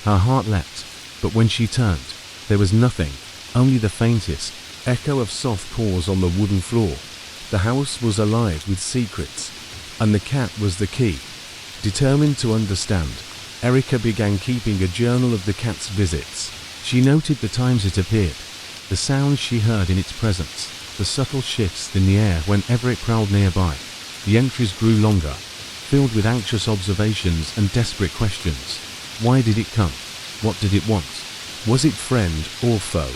Her heart leapt, but when she turned, there was nothing, only the faintest echo of soft paws on the wooden floor. The house was alive with secrets, and the cat was the key. Determined to understand, Erica began keeping a journal of the cat's visits. She noted the times it appeared, the sounds she heard in its presence, the subtle shifts in the air whenever it prowled nearby. The entries grew longer, filled with anxious observations and desperate questions. Why did it come? What did it want? Was it friend or foe?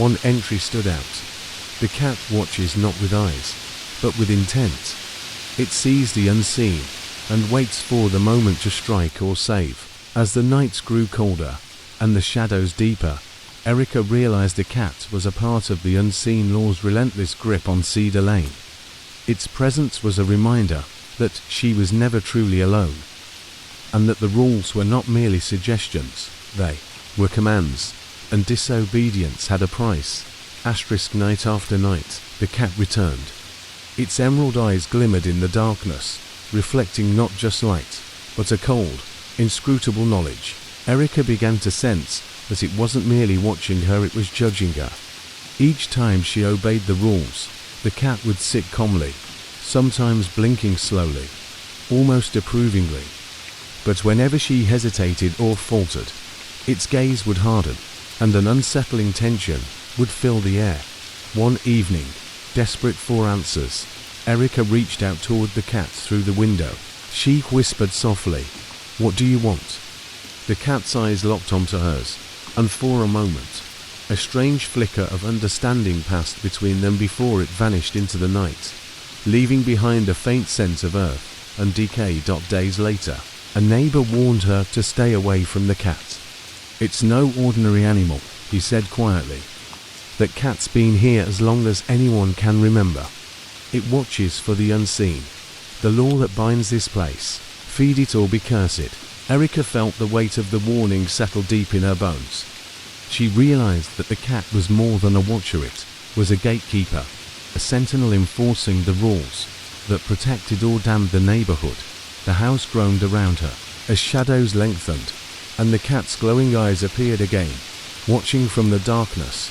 One entry stood out. The cat watches not with eyes, but with intent. It sees the unseen and waits for the moment to strike or save. As the nights grew colder and the shadows deeper, Erica realized the cat was a part of the unseen law's relentless grip on Cedar Lane. Its presence was a reminder that she was never truly alone, and that the rules were not merely suggestions, they were commands, and disobedience had a price. Night after night, the cat returned. Its emerald eyes glimmered in the darkness, reflecting not just light, but a cold, inscrutable knowledge. Erica began to sense that it wasn't merely watching her, it was judging her. Each time she obeyed the rules, the cat would sit calmly, sometimes blinking slowly, almost approvingly. But whenever she hesitated or faltered, its gaze would harden, and an unsettling tension would fill the air. One evening, desperate for answers, Erica reached out toward the cat through the window. She whispered softly, "What do you want?" The cat's eyes locked onto hers, and for a moment, a strange flicker of understanding passed between them before it vanished into the night, leaving behind a faint sense of earth and decay. Days later, a neighbor warned her to stay away from the cat. "It's no ordinary animal," he said quietly. "That cat's been here as long as anyone can remember. It watches for the unseen, the law that binds this place. Feed it or be cursed." Erica felt the weight of the warning settle deep in her bones. She realized that the cat was more than a watcher, it was a gatekeeper, a sentinel enforcing the rules. that protected or damned the neighborhood. The house groaned around her as shadows lengthened, and the cat's glowing eyes appeared again, watching from the darkness.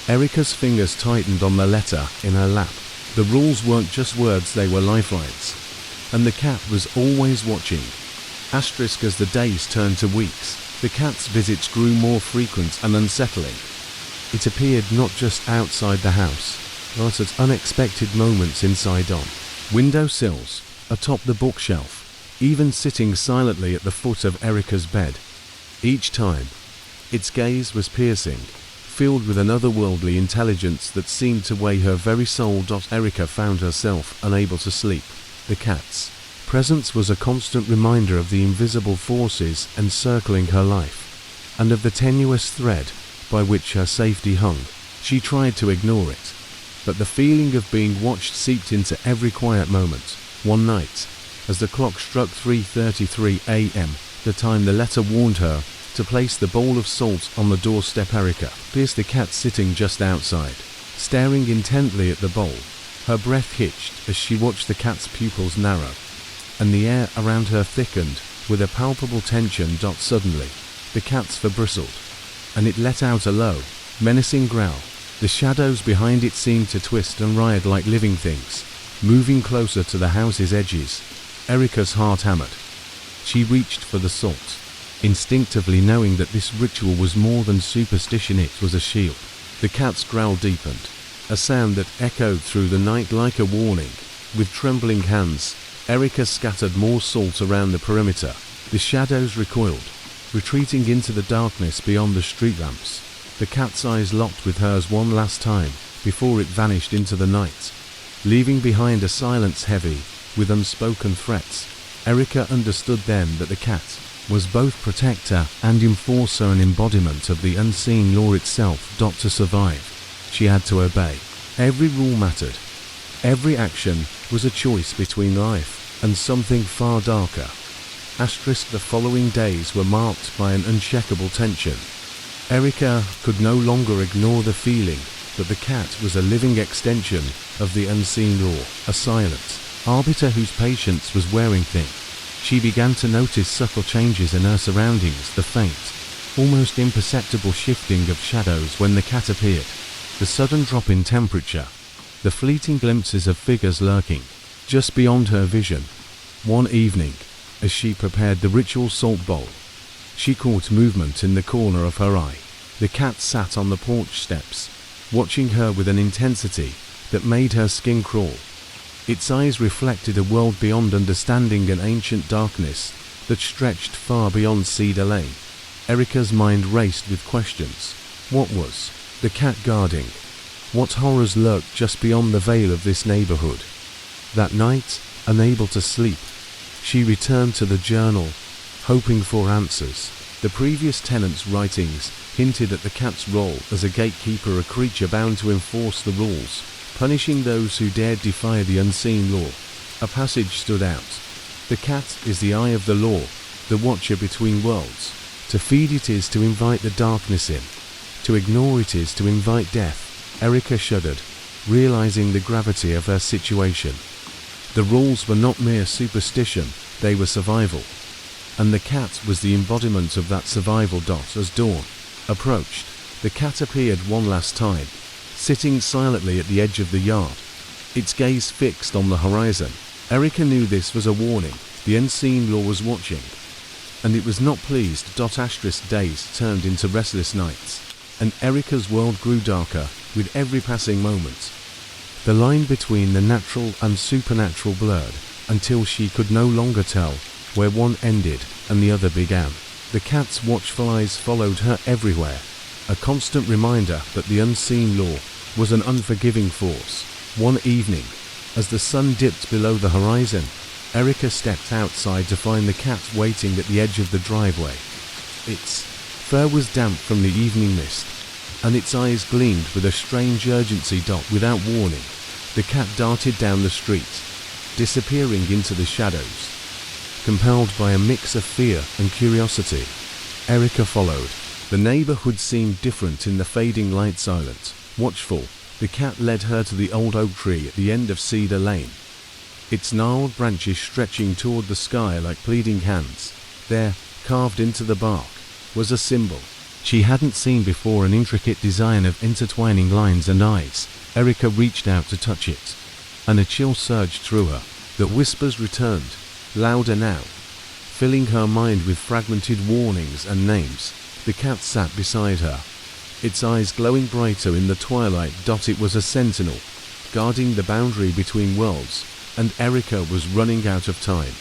Erica's fingers tightened on the letter in her lap. The rules weren't just words, they were lifelines. And the cat was always watching. Asterisk as the days turned to weeks, the cat's visits grew more frequent and unsettling. It appeared not just outside the house, but at unexpected moments inside, on windowsills, atop the bookshelf, even sitting silently at the foot of Erica's bed. Each time, its gaze was piercing, filled with an otherworldly intelligence that seemed to weigh her very soul. Erica found herself unable to sleep. The cat's presence was a constant reminder of the invisible forces encircling her life, and of the tenuous thread by which her safety hung. She tried to ignore it, but the feeling of being watched seeped into every quiet moment. One night, as the clock struck 3:33 a.m., the time the letter warned her to place the bowl of salt on the doorstep, Erica pierced the cat sitting just outside, staring intently at the bowl. Her breath hitched as she watched the cat's pupils narrow, and the air around her thickened with a palpable tension. Suddenly, the cat's fur bristled, and it let out a low, menacing growl. The shadows behind it seemed to twist and writhe like living things, moving closer to the house's edges. Erica's heart hammered. She reached for the salt, instinctively knowing that this ritual was more than superstition, it was a shield. The cat's growl deepened, a sound that echoed through the night like a warning. With trembling hands, Erica scattered more salt around the perimeter. The shadows recoiled, retreating into the darkness beyond the street lamps. The cat's eyes locked with hers one last time before it vanished into the night, leaving behind a silence heavy with unspoken threats. Erica understood then that the cat was both protector and enforcer, an embodiment of the unseen law itself. To survive, she had to obey. Every rule mattered. Every action was a choice between life and something far darker. Asterisk the following days were marked by an unshakable tension. Erica could no longer ignore the feeling that the cat was a living extension of the unseen law, a silent arbiter whose patience was wearing thin. She began to notice subtle changes in her surroundings, the faint, almost imperceptible shifting of shadows when the cat appeared, the sudden drop in temperature, the fleeting glimpses of figures lurking just beyond her vision. One evening, as she prepared the ritual salt bowl, she caught movement in the corner of her eye. The cat sat on the porch steps, watching her with an intensity that made her skin crawl. Its eyes reflected a world beyond understanding, an ancient darkness that stretched far beyond Cedar Lane. Erica's mind raced with questions. What was the cat guarding? What horrors lurked just beyond the veil of this neighborhood? That night, unable to sleep, she returned to the journal, hoping for answers. The previous tenant's writings hinted at the cat's role as a gatekeeper, a creature bound to enforce the rules, punishing those who dared defy the unseen law. A passage stood out. The cat is the eye of the law, the watcher between worlds. To feed it is to invite the darkness in. To ignore it is to invite death. Erica shuddered, realizing the gravity of her situation. The rules were not mere superstition, they were survival. And the cat was the embodiment of that survival. As dawn approached, the cat appeared one last time, sitting silently at the edge of the yard, its gaze fixed on the horizon. Erica knew this was a warning. The unseen law was watching, and it was not pleased. Asterisk days turned into restless nights, and Erica's world grew darker with every passing moment. The line between the natural and supernatural blurred, until she could no longer tell where one ended and the other began. The cat's watchful eyes followed her everywhere, a constant reminder that the unseen law was an unforgiving force. One evening, as the sun dipped below the horizon, Erica stepped outside to find the cat waiting at the edge of the driveway. Its fur was damp from the evening mist, and its eyes gleamed with a strange urgency. Without warning, the cat darted down the street, disappearing into the shadows. Compelled by a mix of fear and curiosity, Erica followed. The neighborhood seemed different in the fading light. Silent, watchful, the cat led her to the old oak tree at the end of Cedar Lane. its gnarled branches stretching toward the sky like pleading hands. There, carved into the bark, was a symbol she hadn't seen before, an intricate design of intertwining lines and eyes. Erica reached out to touch it, and a chill surged through her. The whispers returned, louder now, filling her mind with fragmented warnings and names. The cat sat beside her, its eyes glowing brighter in the twilight. It was a sentinel, guarding the boundary between worlds, and Erica was running out of time.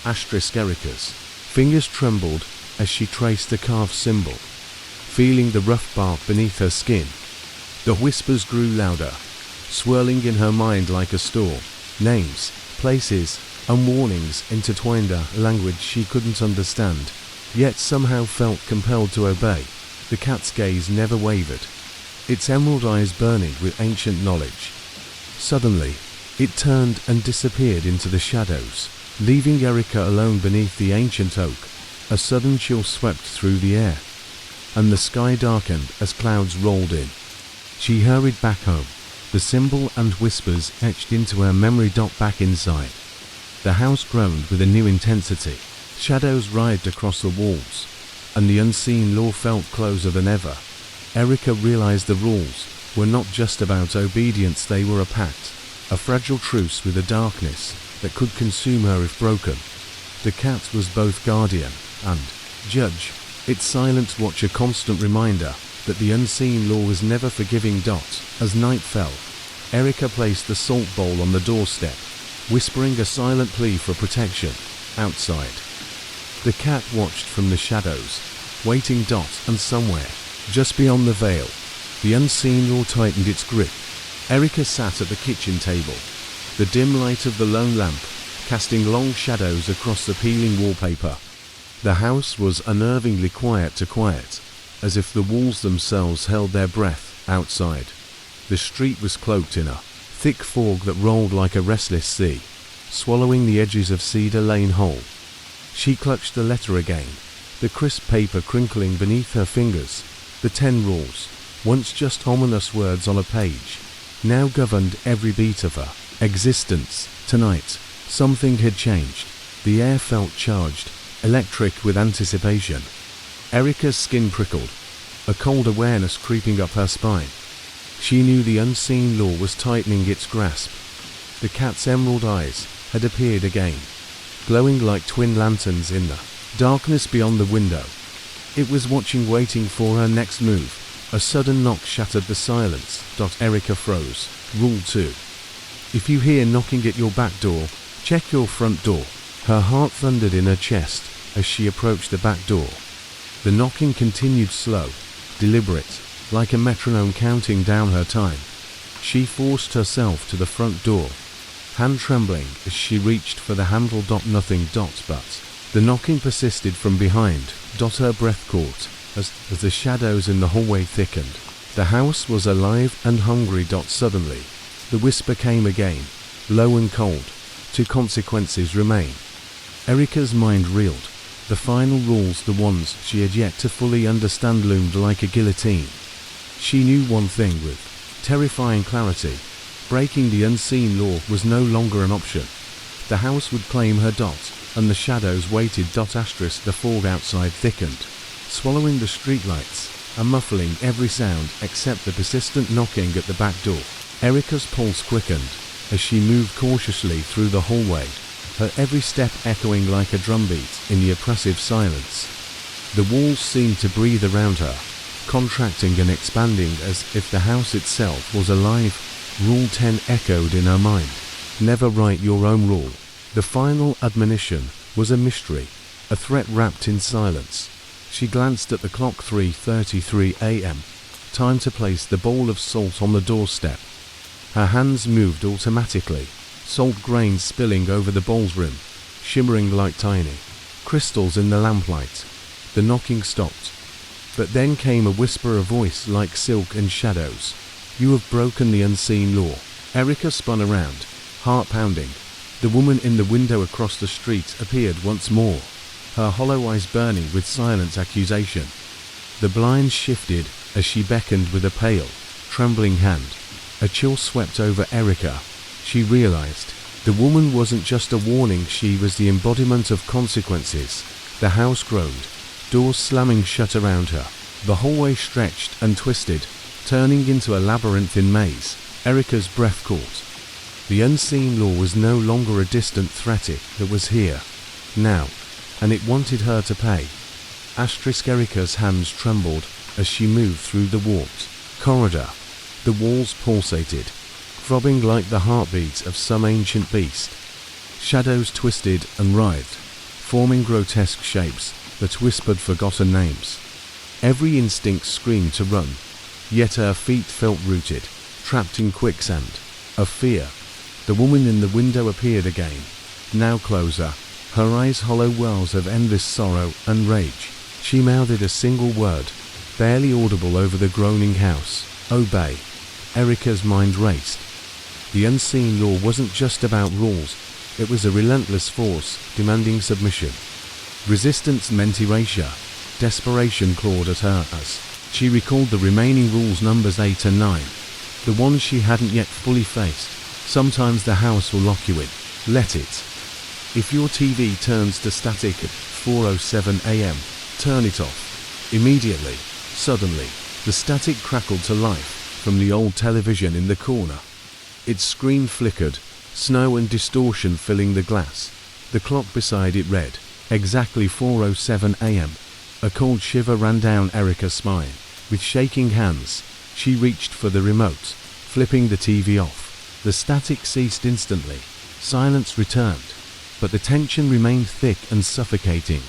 Erica's fingers trembled as she traced the carved symbol, feeling the rough bark beneath her skin. The whispers grew louder, swirling in her mind like a storm. Names, places, and warnings intertwined, a language she couldn't understand, yet somehow felt compelled to obey. The cat's gaze never wavered, its emerald eyes burning with ancient knowledge. Suddenly, it turned and disappeared into the shadows, leaving Erica alone beneath the ancient oak. A sudden chill swept through the air, and the sky darkened as clouds rolled in. She hurried back home, the symbol and whispers etched into her memory. Back inside, the house groaned with a new intensity. Shadows writhed across the walls, and the unseen law felt closer than ever. Erica realized the rules were not just about obedience, they were a pact, a fragile truce with a darkness that could consume her if broken. The cat was both guardian and judge, its silent watch a constant reminder that the unseen law was never forgiving. As night fell, Erica placed the salt bowl on the doorstep, whispering a silent plea for protection. Outside, the cat watched from the shadows, waiting. And somewhere, just beyond the veil, the unseen law tightened its grip. Erica sat at the kitchen table, the dim light of the lone lamp casting long shadows across the peeling wallpaper. The house was unnervingly quiet, as if the walls themselves held their breath. Outside, the street was cloaked in a thick fog that rolled like a restless sea, swallowing the edges of Cedar Lane whole. She clutched the letter again, the crisp paper crinkling beneath her fingers. The 10 rules, once just ominous words on a page, now governed every beat of her existence. Tonight, something had changed. The air felt charged, electric with anticipation. Erica's skin prickled, a cold awareness creeping up her spine. She knew the unseen law was tightening its grasp. The cat's emerald eyes had appeared again, glowing like twin lanterns in the darkness beyond the window. It was watching, waiting for her next move. A sudden knock shattered the silence. Erica froze. Rule 2. If you hear knocking at your back door, check your front door. Her heart thundered in her chest as she approached the back door. The knocking continued, slow, deliberate, like a metronome counting down her time. She forced herself to the front door, hand trembling as she reached for the handle. Nothing. But the knocking persisted from behind. Her breath caught as the shadows in the hallway thickened. The house was alive and hungry. Suddenly, the whisper came again, low and cold. 2 consequences remain. Erica's mind reeled. The final rules, the ones she had yet to fully understand, loomed like a guillotine. She knew one thing with terrifying clarity: breaking the unseen law was no longer an option. The house would claim her. And the shadows waited. The fog outside thickened, swallowing the streetlights and muffling every sound except the persistent knocking at the back door. Erica's pulse quickened as she moved cautiously through the hallway, her every step echoing like a drumbeat in the oppressive silence. The walls seemed to breathe around her, contracting and expanding as if the house itself was alive. Rule 10 echoed in her mind. Never write your own rule. The final admonition was a mystery, a threat wrapped in silence. She glanced at the clock. 3:33 a.m. Time to place the bowl of salt on the doorstep. Her hands moved automatically, salt grains spilling over the bowl's rim, shimmering like tiny crystals in the lamplight. The knocking stopped, but then came a whisper, a voice like silk and shadows. You have broken the unseen law. Erica spun around, heart pounding. The woman in the window across the street appeared once more, her hollow eyes burning with silent accusation. The blinds shifted as she beckoned with a pale, trembling hand. A chill swept over Erica. She realized The woman wasn't just a warning, she was the embodiment of consequences. The house groaned, doors slamming shut around her. The hallway stretched and twisted, turning into a labyrinthine maze. Erica's breath caught. The unseen law was no longer a distant threat, it was here, now, and it wanted her to pay. Erica's hands trembled as she moved through the warped corridor. The walls pulsated, throbbing like the heartbeats of some ancient beast. Shadows twisted and writhed, forming grotesque shapes that whispered forgotten names. Every instinct screamed to run, yet her feet felt rooted, trapped in quicksand of fear. The woman in the window appeared again, now closer, her eyes hollow wells of endless sorrow and rage. She mouthed a single word, barely audible over the groaning house: obey. Erica's mind raced. The unseen law wasn't just about rules, it was a relentless force demanding submission. Resistance meant erasure. Desperation clawed at her as she recalled the remaining rules, numbers 8 and 9, the ones she hadn't yet fully faced. Sometimes the house will lock you in. Let it. If your TV turns to static at 4:07 a.m., turn it off. Immediately. Suddenly, the static crackled to life from the old television in the corner. Its screen flickered, snow and distortion filling the glass. The clock beside it read, exactly 4:07 a.m. A cold shiver ran down Erica's spine. With shaking hands, she reached for the remote, flipping the TV off. The static ceased instantly. Silence returned, but the tension remained thick and suffocating.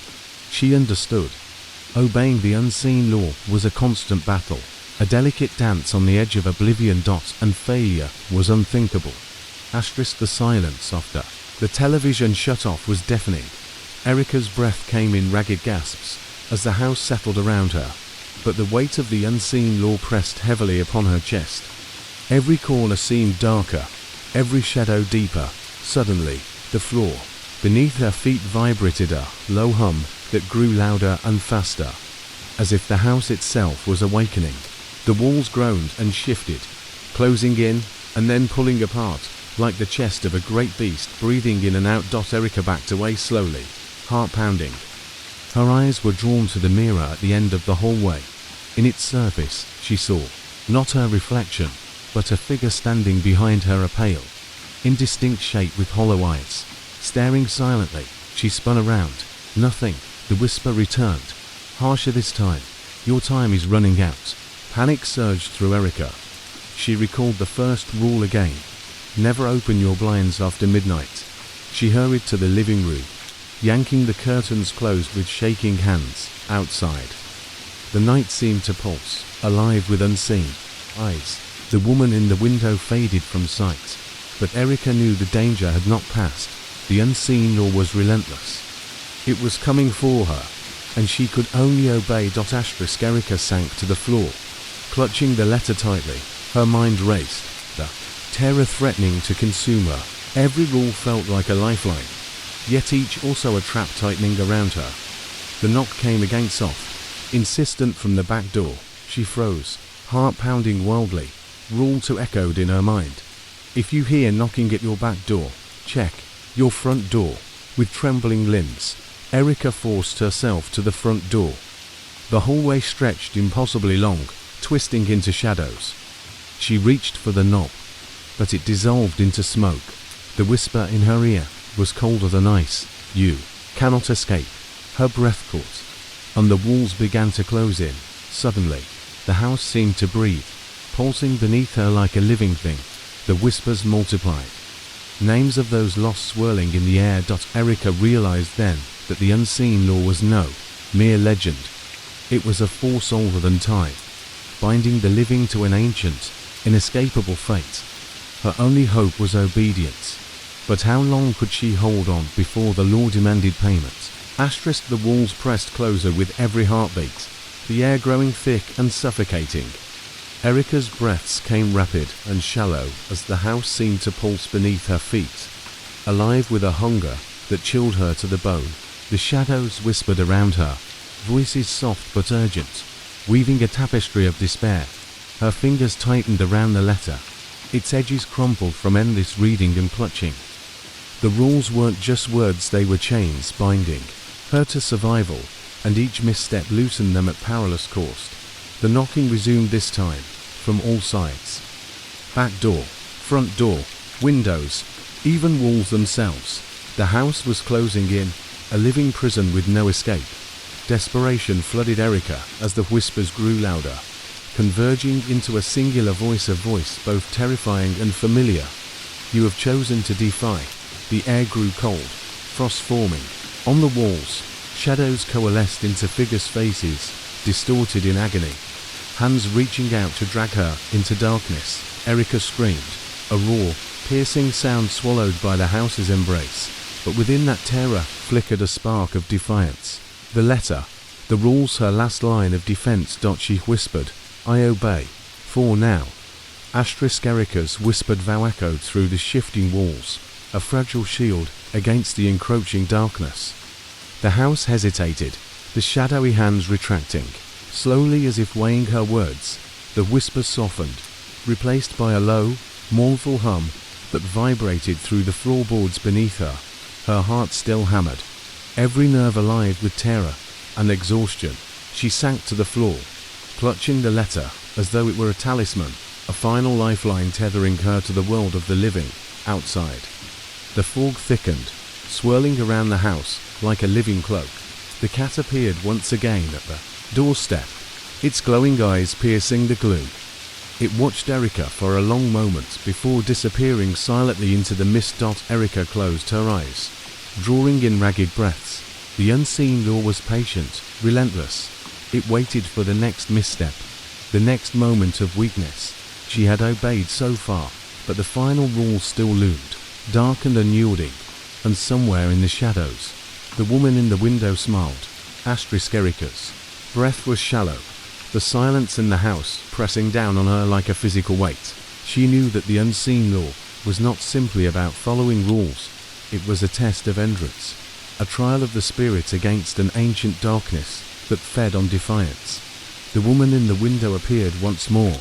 She understood. Obeying the unseen law was a constant battle, a delicate dance on the edge of oblivion. And failure was unthinkable. The silence softer. The television shut-off was deafening. Erica's breath came in ragged gasps as the house settled around her, but the weight of the unseen law pressed heavily upon her chest. Every corner seemed darker, every shadow deeper. Suddenly, the floor beneath her feet vibrated, a low hum that grew louder and faster, as if the house itself was awakening. The walls groaned and shifted, closing in and then pulling apart, like the chest of a great beast breathing in and out. Erica backed away slowly, heart pounding. Her eyes were drawn to the mirror at the end of the hallway. In its surface, she saw not her reflection, but a figure standing behind her, a pale, indistinct shape with hollow eyes. Staring silently, she spun around. Nothing. The whisper returned, harsher this time. Your time is running out. Panic surged through Erica. She recalled the first rule again. Never open your blinds after midnight. She hurried to the living room, yanking the curtains closed with shaking hands. Outside, the night seemed to pulse, alive with unseen eyes. The woman in the window faded from sight, but Erica knew the danger had not passed. The unseen law was relentless. It was coming for her, and she could only obey. Erica sank to the floor, clutching the letter tightly. Her mind raced, the terror threatening to consume her. Every rule felt like a lifeline, yet each also a trap tightening around her. The knock came again, soft, insistent from the back door. She froze, heart pounding wildly. Rule 2 echoed in her mind. If you hear knocking at your back door, check your front door. With trembling limbs, Erica forced herself to the front door. The hallway stretched impossibly long, twisting into shadows. She reached for the knob, but it dissolved into smoke. The whisper in her ear was colder than ice. You cannot escape. Her breath caught, and the walls began to close in. Suddenly, the house seemed to breathe, pulsing beneath her like a living thing. The whispers multiplied. Names of those lost swirling in the air. Erica realized then that the unseen law was no mere legend. It was a force older than time, binding the living to an ancient, inescapable fate. Her only hope was obedience. But how long could she hold on before the law demanded payment? The walls pressed closer with every heartbeat, the air growing thick and suffocating. Erica's breaths came rapid and shallow as the house seemed to pulse beneath her feet, alive with a hunger that chilled her to the bone. The shadows whispered around her, voices soft but urgent, weaving a tapestry of despair. Her fingers tightened around the letter, its edges crumpled from endless reading and clutching. The rules weren't just words, they were chains binding her to survival, and each misstep loosened them at perilous cost. The knocking resumed, this time from all sides. Back door, front door, windows, even walls themselves. The house was closing in, a living prison with no escape. Desperation flooded Erica as the whispers grew louder, converging into a singular voice, a voice both terrifying and familiar. You have chosen to defy. The air grew cold, frost forming. On the walls, shadows coalesced into figures' faces, distorted in agony. Hands reaching out to drag her into darkness. Erica screamed, a raw, piercing sound swallowed by the house's embrace. But within that terror flickered a spark of defiance. The letter, the rules, her last line of defense. She whispered, I obey. For now. Erica's whispered vow echoed through the shifting walls, a fragile shield against the encroaching darkness. The house hesitated, the shadowy hands retracting. Slowly, as if weighing her words, the whisper softened, replaced by a low, mournful hum that vibrated through the floorboards beneath her. Her heart still hammered, every nerve alive with terror and exhaustion. She sank to the floor, clutching the letter as though it were a talisman, a final lifeline tethering her to the world of the living outside. The fog thickened, swirling around the house like a living cloak. The cat appeared once again at the doorstep, its glowing eyes piercing the gloom. It watched Erica for a long moment before disappearing silently into the mist. Erica closed her eyes, drawing in ragged breaths. The unseen law was patient, relentless. It waited for the next misstep, the next moment of weakness. She had obeyed so far, but the final rule still loomed, dark and unyielding. And somewhere in the shadows, the woman in the window smiled. Erica's breath was shallow, the silence in the house pressing down on her like a physical weight. She knew that the unseen law was not simply about following rules. It was a test of endurance, a trial of the spirit against an ancient darkness that fed on defiance. The woman in the window appeared once more,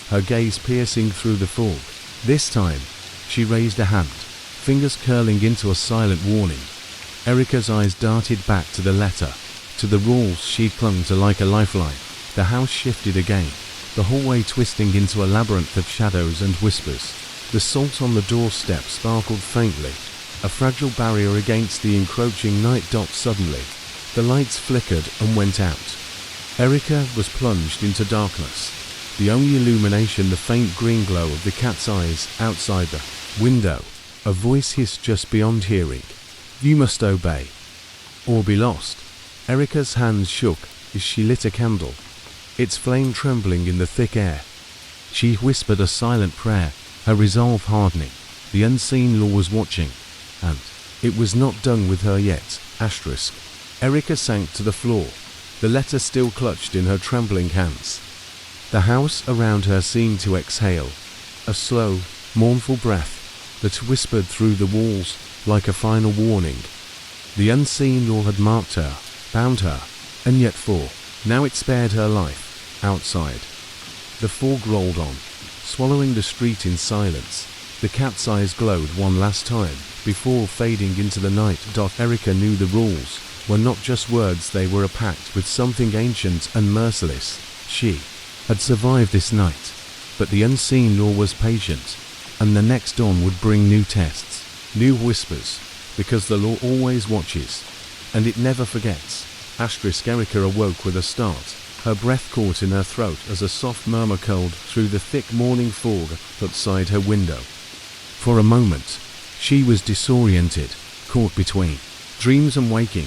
her gaze piercing through the fog. This time, she raised a hand, fingers curling into a silent warning. Erica's eyes darted back to the letter, to the rules she clung to like a lifeline. The house shifted again, the hallway twisting into a labyrinth of shadows and whispers. The salt on the doorstep sparkled faintly, a fragile barrier against the encroaching night. Suddenly, the lights flickered and went out. Erica was plunged into darkness, the only illumination the faint green glow of the cat's eyes outside the window. A voice hissed just beyond hearing, You must obey, or be lost. Erica's hands shook as she lit a candle, its flame trembling in the thick air. She whispered a silent prayer, her resolve hardening. The unseen law was watching, and it was not done with her yet. Erica sank to the floor, the letter still clutched in her trembling hands. The house around her seemed to exhale, a slow, mournful breath that whispered through the walls like a final warning. The unseen law had marked her, bound her, and yet now it spared her life. Outside, the fog rolled on, swallowing the street in silence. The cat's eyes glowed one last time before fading into the night. Erica knew the rules were not just words, they were a pact with something ancient and merciless. She had survived this night, but the unseen law was patient, and the next dawn would bring new tests, new whispers, because the law always watches, and it never forgets. Erica awoke with a start, her breath caught in her throat as a soft murmur curled through the thick morning fog outside her window. For a moment, she was disoriented, caught between dreams and waking,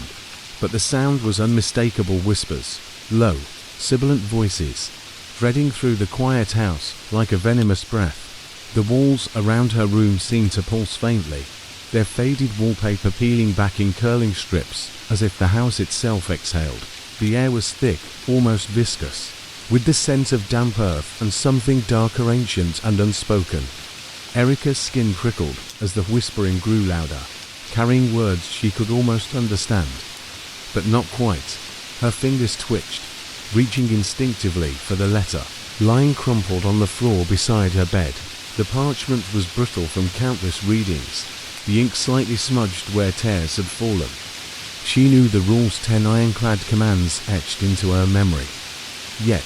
but the sound was unmistakable. Whispers, low, sibilant voices, threading through the quiet house like a venomous breath. The walls around her room seemed to pulse faintly, their faded wallpaper peeling back in curling strips, as if the house itself exhaled. The air was thick, almost viscous, with the scent of damp earth and something darker, ancient and unspoken. Erica's skin prickled as the whispering grew louder, carrying words she could almost understand. But not quite. Her fingers twitched, reaching instinctively for the letter, lying crumpled on the floor beside her bed. The parchment was brittle from countless readings, the ink slightly smudged where tears had fallen. She knew the rule's 10 ironclad commands etched into her memory. Yet,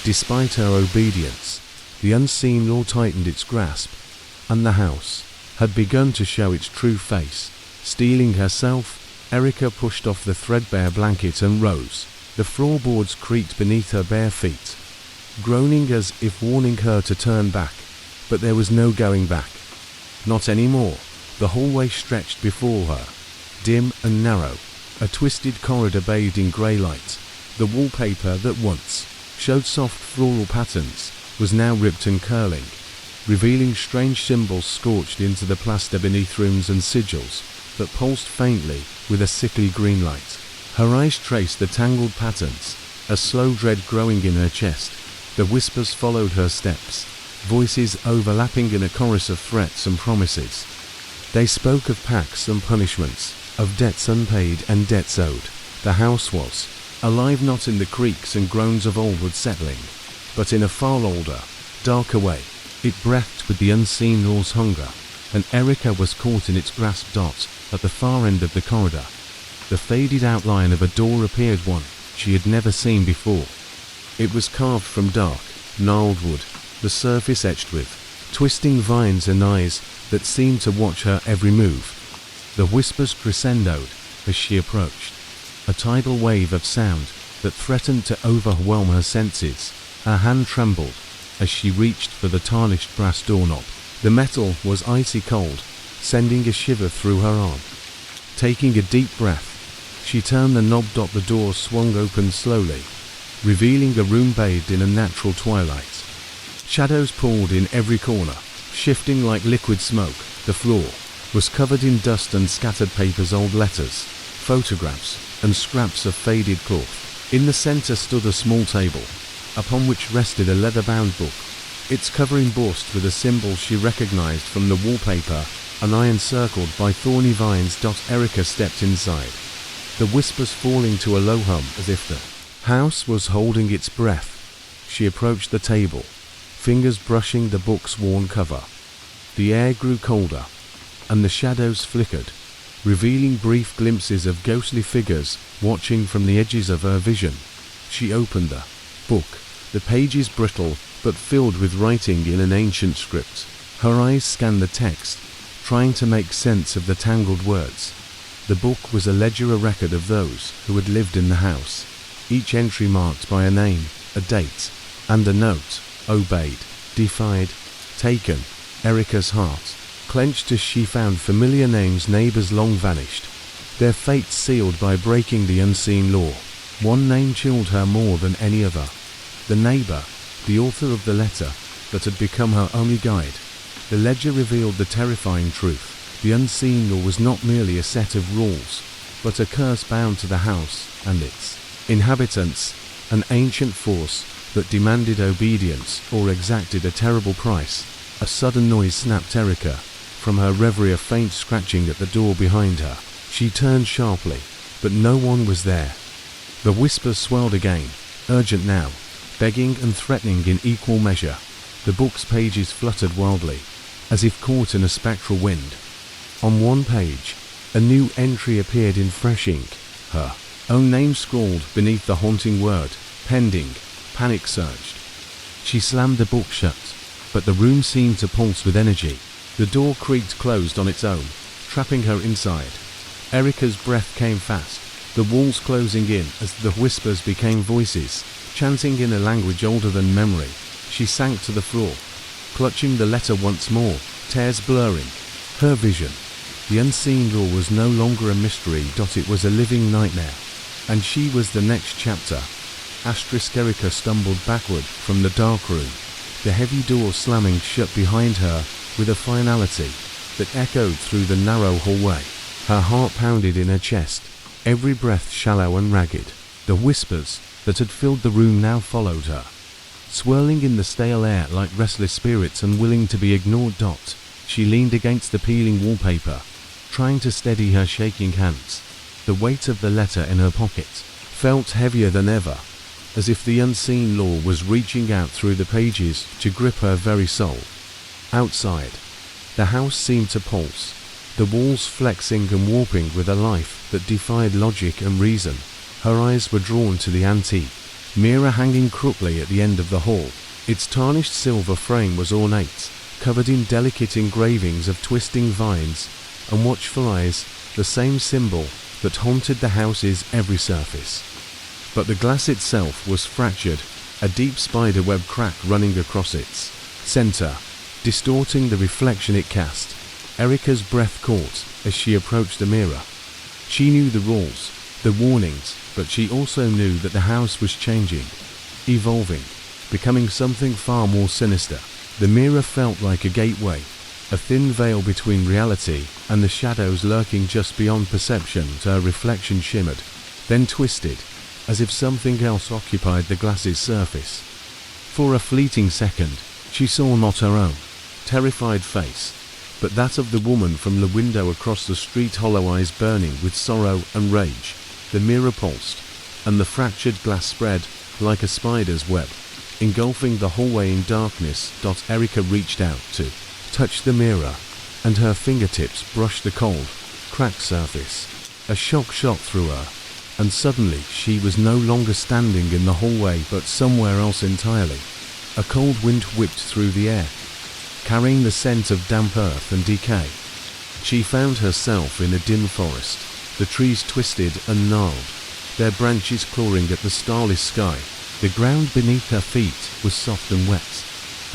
despite her obedience, the unseen law tightened its grasp, and the house had begun to show its true face. Steeling herself, Erica pushed off the threadbare blanket and rose. The floorboards creaked beneath her bare feet, groaning as if warning her to turn back, but there was no going back. Not anymore. The hallway stretched before her, dim and narrow, a twisted corridor bathed in grey light. The wallpaper that once showed soft floral patterns was now ripped and curling, revealing strange symbols scorched into the plaster beneath runes and sigils that pulsed faintly with a sickly green light. Her eyes traced the tangled patterns, a slow dread growing in her chest. The whispers followed her steps, voices overlapping in a chorus of threats and promises. They spoke of pacts and punishments, of debts unpaid and debts owed. The house was alive, not in the creaks and groans of old wood settling, but in a far older, darker way. It breathed with the unseen law's hunger, and Erica was caught in its grasp. At the far end of the corridor, the faded outline of a door appeared, one she had never seen before. It was carved from dark, gnarled wood, the surface etched with twisting vines and eyes that seemed to watch her every move. The whispers crescendoed as she approached, a tidal wave of sound that threatened to overwhelm her senses. Her hand trembled as she reached for the tarnished brass doorknob. The metal was icy cold, sending a shiver through her arm. Taking a deep breath, she turned the knob. The door swung open slowly, revealing a room bathed in a natural twilight. Shadows poured in every corner, shifting like liquid smoke. The floor was covered in dust and scattered papers, old letters, photographs, and scraps of faded cloth. In the center stood a small table, upon which rested a leather-bound book, its cover embossed with a symbol she recognized from the wallpaper, an eye encircled by thorny vines. Erica stepped inside, the whispers falling to a low hum as if the house was holding its breath. She approached the table, fingers brushing the book's worn cover. The air grew colder, and the shadows flickered, revealing brief glimpses of ghostly figures watching from the edges of her vision. She opened the book, the pages brittle but filled with writing in an ancient script. Her eyes scanned the text, trying to make sense of the tangled words. The book was a ledger, a record of those who had lived in the house, each entry marked by a name, a date, and a note. Obeyed, defied, taken. Erica's heart clenched as she found familiar names, neighbors long vanished, their fates sealed by breaking the unseen law. One name chilled her more than any other. The neighbor, the author of the letter that had become her only guide. The ledger revealed the terrifying truth. The unseen law was not merely a set of rules, but a curse bound to the house and its inhabitants, an ancient force that demanded obedience or exacted a terrible price. A sudden noise snapped Erica from her reverie, a faint scratching at the door behind her. She turned sharply, but no one was there. The whispers swelled again, urgent now, begging and threatening in equal measure. The book's pages fluttered wildly, as if caught in a spectral wind. On one page, a new entry appeared in fresh ink, her own name scrawled beneath the haunting word, pending. Panic surged. She slammed the book shut, but the room seemed to pulse with energy. The door creaked closed on its own, trapping her inside. Erica's breath came fast, the walls closing in as the whispers became voices, chanting in a language older than memory. She sank to the floor, clutching the letter once more, tears blurring her vision. The unseen law was no longer a mystery. It was a living nightmare, and she was the next chapter. Erica stumbled backward from the dark room, the heavy door slamming shut behind her with a finality that echoed through the narrow hallway. Her heart pounded in her chest, every breath shallow and ragged. The whispers that had filled the room now followed her, swirling in the stale air like restless spirits unwilling to be ignored. She leaned against the peeling wallpaper, trying to steady her shaking hands. The weight of the letter in her pocket felt heavier than ever, as if the unseen law was reaching out through the pages to grip her very soul. Outside, the house seemed to pulse, the walls flexing and warping with a life that defied logic and reason. Her eyes were drawn to the antique mirror hanging crookedly at the end of the hall. Its tarnished silver frame was ornate, covered in delicate engravings of twisting vines and watchful eyes, the same symbol that haunted the house's every surface. But the glass itself was fractured, a deep spiderweb crack running across its center, distorting the reflection it cast. Erica's breath caught as she approached the mirror. She knew the rules, the warnings, but she also knew that the house was changing, evolving, becoming something far more sinister. The mirror felt like a gateway, a thin veil between reality and the shadows lurking just beyond perception. Her reflection shimmered, then twisted, as if something else occupied the glass's surface. For a fleeting second, she saw not her own terrified face, but that of the woman from the window across the street, hollow eyes burning with sorrow and rage. The mirror pulsed, and the fractured glass spread like a spider's web, engulfing the hallway in darkness. Erica reached out to touch the mirror, and her fingertips brushed the cold, cracked surface. A shock shot through her, and suddenly she was no longer standing in the hallway but somewhere else entirely. A cold wind whipped through the air, carrying the scent of damp earth and decay. She found herself in a dim forest, the trees twisted and gnarled, their branches clawing at the starless sky. The ground beneath her feet was soft and wet,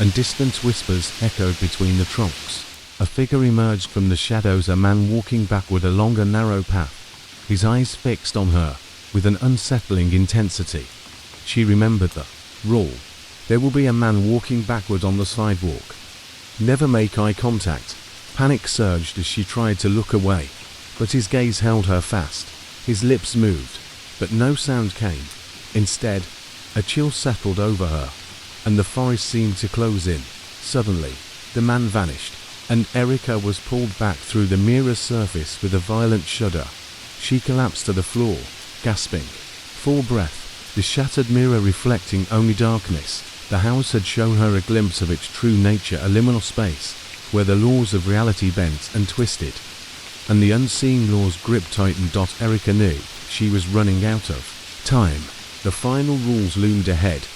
and distant whispers echoed between the trunks. A figure emerged from the shadows, a man walking backward along a narrow path, his eyes fixed on her with an unsettling intensity. She remembered the rule. There will be a man walking backward on the sidewalk. Never make eye contact. Panic surged as she tried to look away, but his gaze held her fast. His lips moved, but no sound came. Instead, a chill settled over her, and the forest seemed to close in. Suddenly, the man vanished, and Erica was pulled back through the mirror's surface with a violent shudder. She collapsed to the floor, gasping for breath, the shattered mirror reflecting only darkness. The house had shown her a glimpse of its true nature, a liminal space where the laws of reality bent and twisted, and the unseen laws grip tightened. Erica knew she was running out of time. The final rules loomed ahead,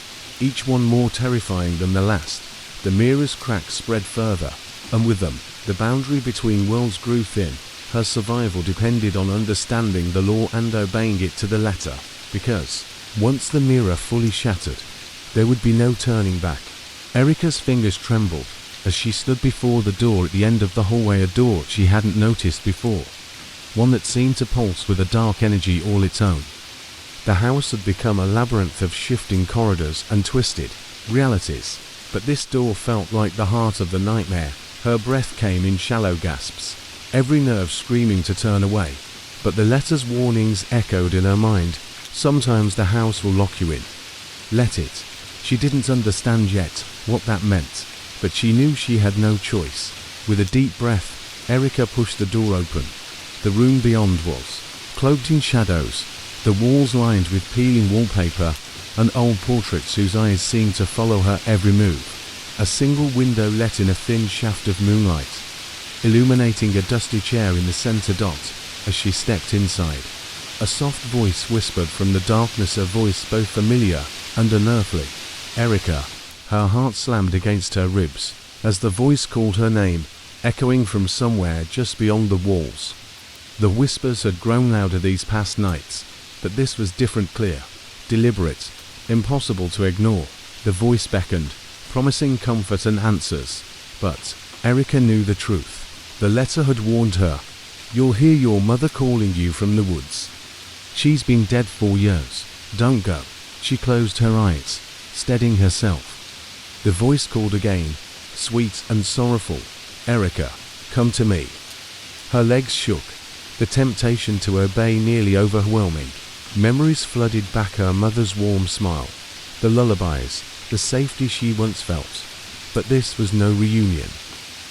each one more terrifying than the last. The mirror's cracks spread further, and with them, the boundary between worlds grew thin. Her survival depended on understanding the law and obeying it to the letter, because once the mirror fully shattered, there would be no turning back. Erica's fingers trembled as she stood before the door at the end of the hallway, a door she hadn't noticed before, one that seemed to pulse with a dark energy all its own. The house had become a labyrinth of shifting corridors and twisted realities, but this door felt like the heart of the nightmare. Her breath came in shallow gasps, every nerve screaming to turn away, but the letter's warnings echoed in her mind. Sometimes the house will lock you in. Let it. She didn't understand yet what that meant, but she knew she had no choice. With a deep breath, Erica pushed the door open. The room beyond was cloaked in shadows, the walls lined with peeling wallpaper and old portraits whose eyes seemed to follow her every move. A single window let in a thin shaft of moonlight, illuminating a dusty chair in the center. As she stepped inside, a soft voice whispered from the darkness, a voice both familiar and unearthly. Erica. Her heart slammed against her ribs as the voice called her name, echoing from somewhere just beyond the walls. The whispers had grown louder these past nights, but this was different, clear, deliberate, impossible to ignore. The voice beckoned, promising comfort and answers, but Erica knew the truth. The letter had warned her. You'll hear your mother calling you from the woods. She's been dead 4 years. Don't go. She closed her eyes, steadying herself. The voice called again, sweet and sorrowful. Erica, come to me. Her legs shook, the temptation to obey nearly overwhelming. Memories flooded back, her mother's warm smile, the lullabies, the safety she once felt. But this was no reunion.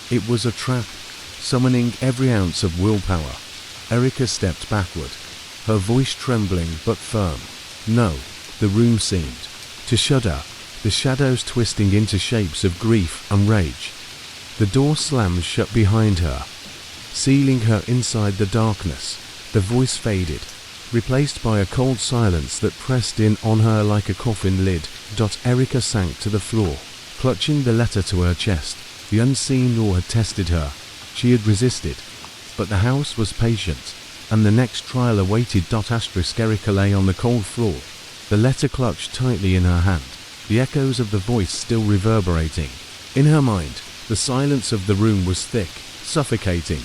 It was a trap, summoning every ounce of willpower. Erica stepped backward, her voice trembling but firm. No, the room seemed to shudder, the shadows twisting into shapes of grief and rage. The door slammed shut behind her, sealing her inside the darkness. The voice faded, replaced by a cold silence that pressed in on her like a coffin lid. Erica sank to the floor, clutching the letter to her chest. The unseen law had tested her. She had resisted, but the house was patient, and the next trial awaited. Erica lay on the cold floor, the letter clutched tightly in her hand, the echoes of the voice still reverberating. In her mind, the silence of the room was thick, suffocating,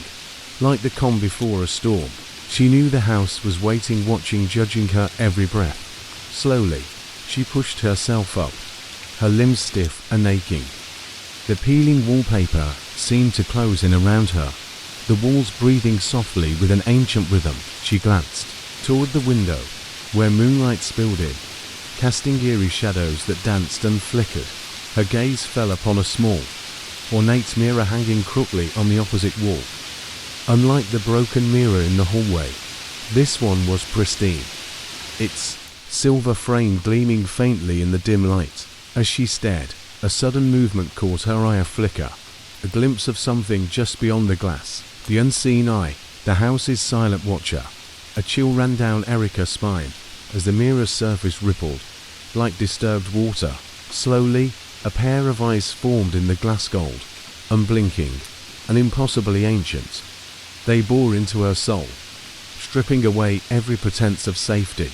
like the calm before a storm. She knew the house was waiting, watching, judging her every breath. Slowly, she pushed herself up, her limbs stiff and aching. The peeling wallpaper seemed to close in around her, the walls breathing softly with an ancient rhythm. She glanced toward the window, where moonlight spilled in, casting eerie shadows that danced and flickered. Her gaze fell upon a small, ornate mirror hanging crookedly on the opposite wall. Unlike the broken mirror in the hallway, this one was pristine, its silver frame gleaming faintly in the dim light. As she stared, a sudden movement caught her eye, a flicker, a glimpse of something just beyond the glass. The unseen eye, the house's silent watcher. A chill ran down Erica's spine as the mirror's surface rippled, like disturbed water. Slowly, a pair of eyes formed in the glass gold, unblinking and impossibly ancient. They bore into her soul, stripping away every pretense of safety.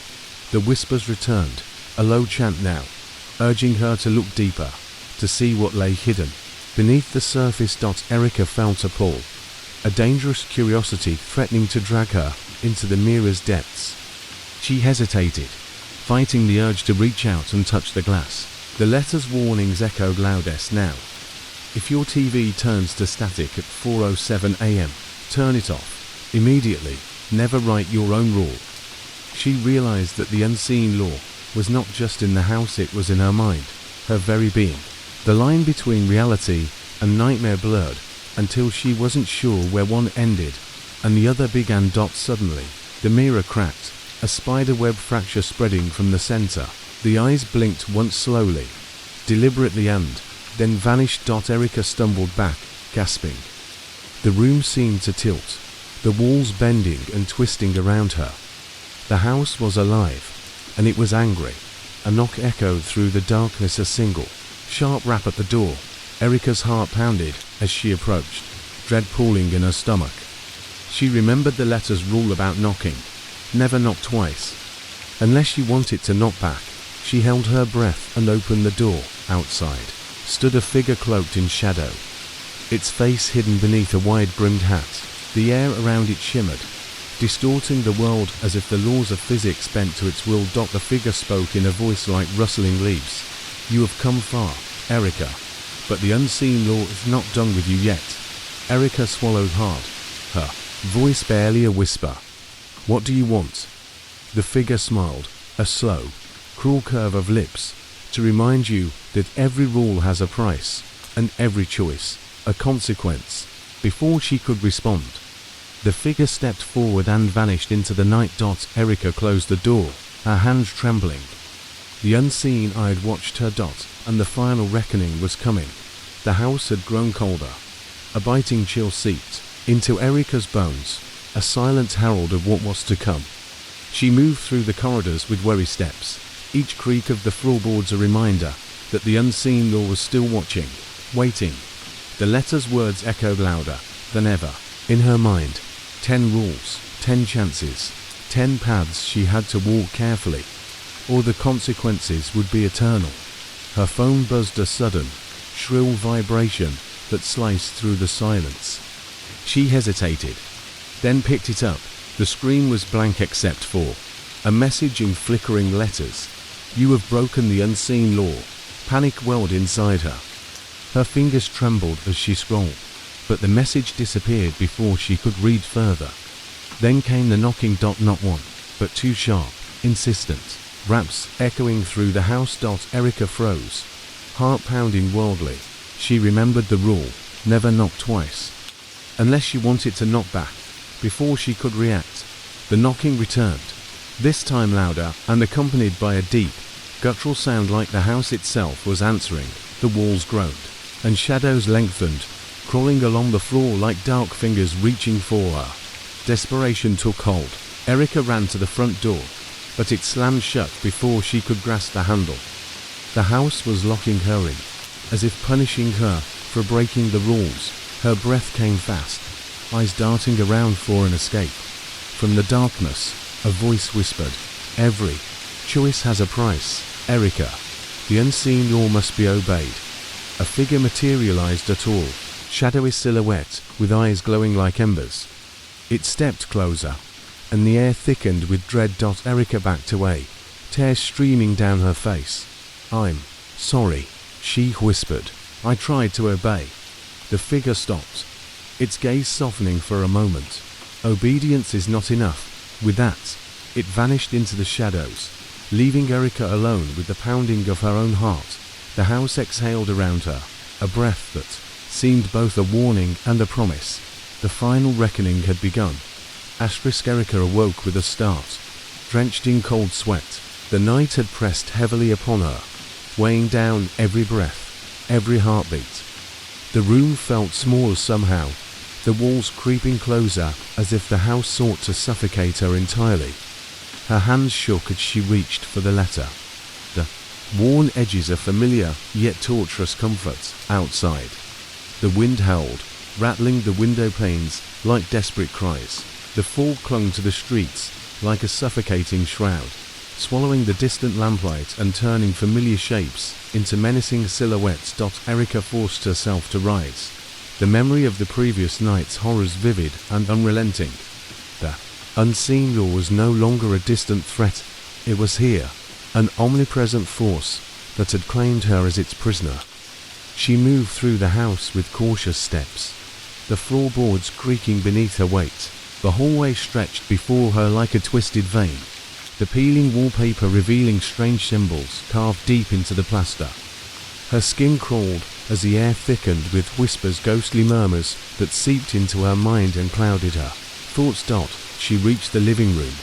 The whispers returned, a low chant now, urging her to look deeper, to see what lay hidden beneath the surface. Erica felt a pull, a dangerous curiosity threatening to drag her into the mirror's depths. She hesitated, fighting the urge to reach out and touch the glass. The letter's warnings echoed loudest now. If your TV turns to static at 4:07 a.m., turn it off immediately. Never write your own rule. She realized that the unseen law was not just in the house, it was in her mind, her very being. The line between reality and nightmare blurred until she wasn't sure where one ended and the other began. Suddenly, the mirror cracked, a spiderweb fracture spreading from the center. The eyes blinked once slowly, deliberately, and then vanished. Erica stumbled back, gasping. The room seemed to tilt, the walls bending and twisting around her. The house was alive, and it was angry. A knock echoed through the darkness, a single, sharp rap at the door. Erica's heart pounded as she approached, dread pooling in her stomach. She remembered the letter's rule about knocking. Never knock twice. Unless you wanted to knock back. She held her breath and opened the door. Outside stood a figure cloaked in shadow, its face hidden beneath a wide-brimmed hat. The air around it shimmered, distorting the world as if the laws of physics bent to its will. The figure spoke in a voice like rustling leaves. You have come far, Erica, but the unseen law is not done with you yet. Erica swallowed hard, her voice barely a whisper. What do you want? The figure smiled, a slow, cruel curve of lips, to remind you that every rule has a price, and every choice a consequence. Before she could respond, the figure stepped forward and vanished into the night. Erica closed the door, her hands trembling. The unseen eye had watched her. And the final reckoning was coming. The house had grown colder. A biting chill seeped into Erica's bones, a silent herald of what was to come. She moved through the corridors with wary steps, each creak of the floorboards a reminder that the unseen law was still watching, waiting. The letter's words echoed louder than ever. In her mind, 10 rules, 10 chances, 10 paths she had to walk carefully, or the consequences would be eternal. Her phone buzzed, a sudden, shrill vibration that sliced through the silence. She hesitated, then picked it up. The screen was blank except for a message in flickering letters. You have broken the unseen law. Panic welled inside her. Her fingers trembled as she scrolled, but the message disappeared before she could read further. Then came the knocking. Not one, but 2 sharp, insistent raps echoing through the house. Erica froze, heart pounding wildly. She remembered the rule, never knock twice. Unless you wanted to knock back. Before she could react, the knocking returned, this time louder and accompanied by a deep, guttural sound like the house itself was answering. The walls groaned, and shadows lengthened, crawling along the floor like dark fingers reaching for her. Desperation took hold. Erica ran to the front door, but it slammed shut before she could grasp the handle. The house was locking her in, as if punishing her for breaking the rules. Her breath came fast, eyes darting around for an escape. From the darkness, a voice whispered, "Every choice has a price, Erica. The unseen law must be obeyed." A figure materialized, a tall, shadowy silhouette with eyes glowing like embers. It stepped closer, and the air thickened with dread. Erica backed away, tears streaming down her face. "I'm sorry," she whispered. "I tried to obey." The figure stopped, its gaze softening for a moment. Obedience is not enough. With that, it vanished into the shadows, leaving Erica alone with the pounding of her own heart. The house exhaled around her, a breath that seemed both a warning and a promise. The final reckoning had begun. Erica awoke with a start, drenched in cold sweat. The night had pressed heavily upon her, weighing down every breath, every heartbeat. The room felt small somehow, the walls creeping closer as if the house sought to suffocate her entirely. Her hands shook as she reached for the letter. The worn edges of familiar yet torturous comfort outside. The wind howled, rattling the window panes like desperate cries. The fog clung to the streets like a suffocating shroud, swallowing the distant lamplight and turning familiar shapes into menacing silhouettes. Erica forced herself to rise, the memory of the previous night's horrors vivid and unrelenting. The unseen law was no longer a distant threat. It was here, an omnipresent force that had claimed her as its prisoner. She moved through the house with cautious steps, the floorboards creaking beneath her weight. The hallway stretched before her like a twisted vein, the peeling wallpaper revealing strange symbols carved deep into the plaster. Her skin crawled as the air thickened with whispers, ghostly murmurs that seeped into her mind and clouded her thoughts. She reached the living room,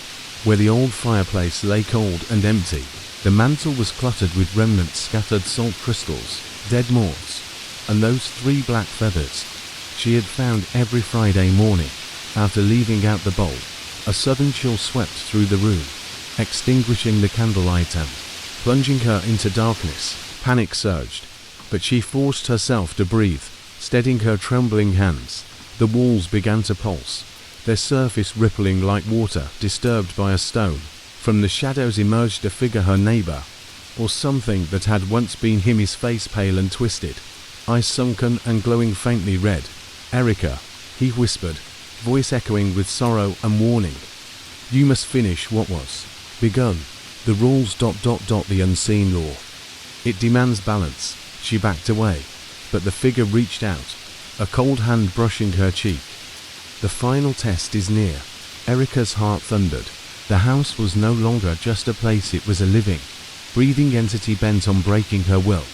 where the old fireplace lay cold and empty. The mantel was cluttered with remnants, scattered salt crystals, dead moths, and those 3 black feathers she had found every Friday morning. After leaving out the bowl, a sudden chill swept through the room, extinguishing the candlelight and plunging her into darkness. Panic surged, but she forced herself to breathe, steadying her trembling hands. The walls began to pulse, their surface rippling like water disturbed by a stone. From the shadows emerged a figure, her neighbor, or something that had once been him, his face pale and twisted, eyes sunken and glowing faintly red. "Erica," he whispered, voice echoing with sorrow and warning. "You must finish what was begun. The rules. The unseen law. It demands balance." She backed away, but the figure reached out, a cold hand brushing her cheek. "The final test is near." Erica's heart thundered. The house was no longer just a place, it was a living, breathing entity bent on breaking her will.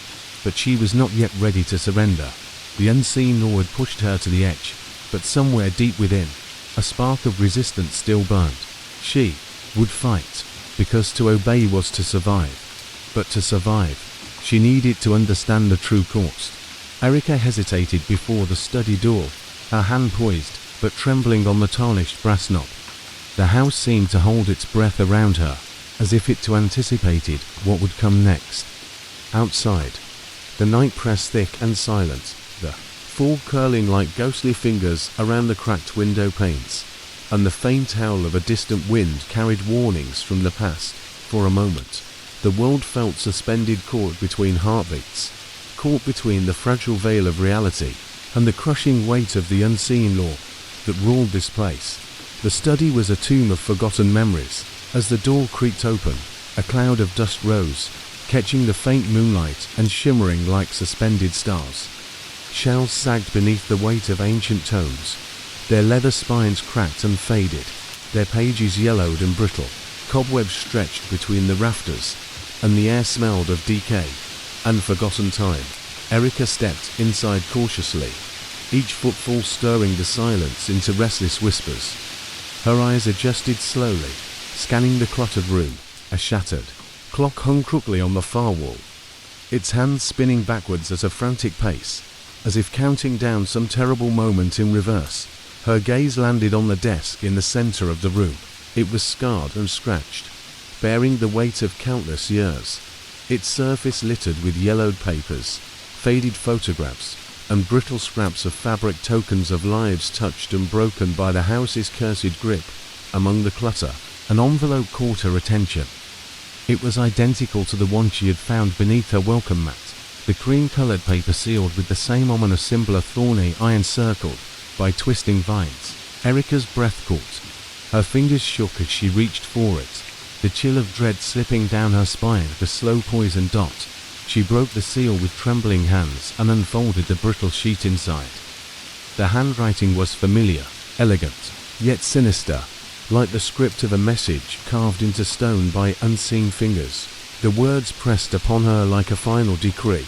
But she was not yet ready to surrender. The unseen law had pushed her to the edge, but somewhere deep within, a spark of resistance still burned. She would fight, because to obey was to survive. But to survive, she needed to understand the true cost. Erica hesitated before the study door, her hand poised, but trembling on the tarnished brass knob. The house seemed to hold its breath around her, as if it too anticipated what would come next. Outside, the night pressed thick and silent, the fog curling like ghostly fingers around the cracked window panes, and the faint howl of a distant wind carried warnings from the past. For a moment, the world felt suspended, caught between heartbeats, caught between the fragile veil of reality and the crushing weight of the unseen law that ruled this place. The study was a tomb of forgotten memories. As the door creaked open, a cloud of dust rose, catching the faint moonlight and shimmering like suspended stars. Shelves sagged beneath the weight of ancient tomes, their leather spines cracked and faded, their pages yellowed and brittle. Cobwebs stretched between the rafters, and the air smelled of decay and forgotten time. Erica stepped inside cautiously, each footfall stirring the silence into restless whispers. Her eyes adjusted slowly, scanning the cluttered room. A shattered clock hung crookedly on the far wall, its hands spinning backwards at a frantic pace. as if counting down some terrible moment in reverse. Her gaze landed on the desk in the center of the room. It was scarred and scratched, bearing the weight of countless years. Its surface littered with yellowed papers, faded photographs, and brittle scraps of fabric, tokens of lives touched and broken by the house's cursed grip. Among the clutter, an envelope caught her attention. It was identical to the one she had found beneath her welcome mat, the cream-colored paper sealed with the same ominous symbol, a thorny eye encircled by twisting vines. Erica's breath caught. Her fingers shook as she reached for it, the chill of dread slipping down her spine. The slow poison dot. She broke the seal with trembling hands and unfolded the brittle sheet inside. The handwriting was familiar, elegant, yet sinister, like the script of a message carved into stone by unseen fingers. The words pressed upon her like a final decree.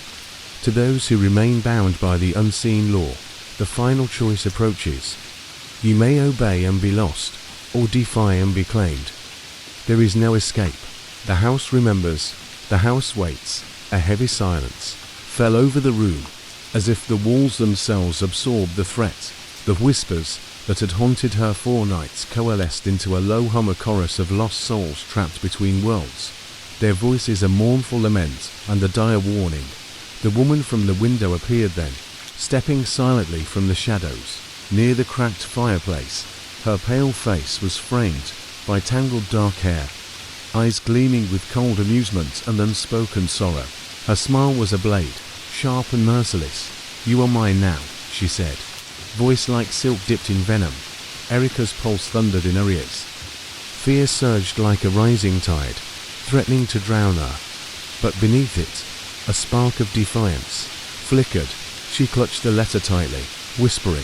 To those who remain bound by the unseen law, the final choice approaches. You may obey and be lost, or defy and be claimed. There is no escape. The house remembers, the house waits. A heavy silence fell over the room, as if the walls themselves absorbed the threat. The whispers that had haunted her for nights coalesced into a low hum, a chorus of lost souls trapped between worlds. Their voices a mournful lament and a dire warning. The woman from the window appeared then, stepping silently from the shadows, near the cracked fireplace. Her pale face was framed by tangled dark hair, eyes gleaming with cold amusement and unspoken sorrow. Her smile was a blade, sharp and merciless. You are mine now, she said, voice like silk dipped in venom. Erica's pulse thundered in her ears. Fear surged like a rising tide, threatening to drown her. But beneath it, a spark of defiance flickered. She clutched the letter tightly, whispering,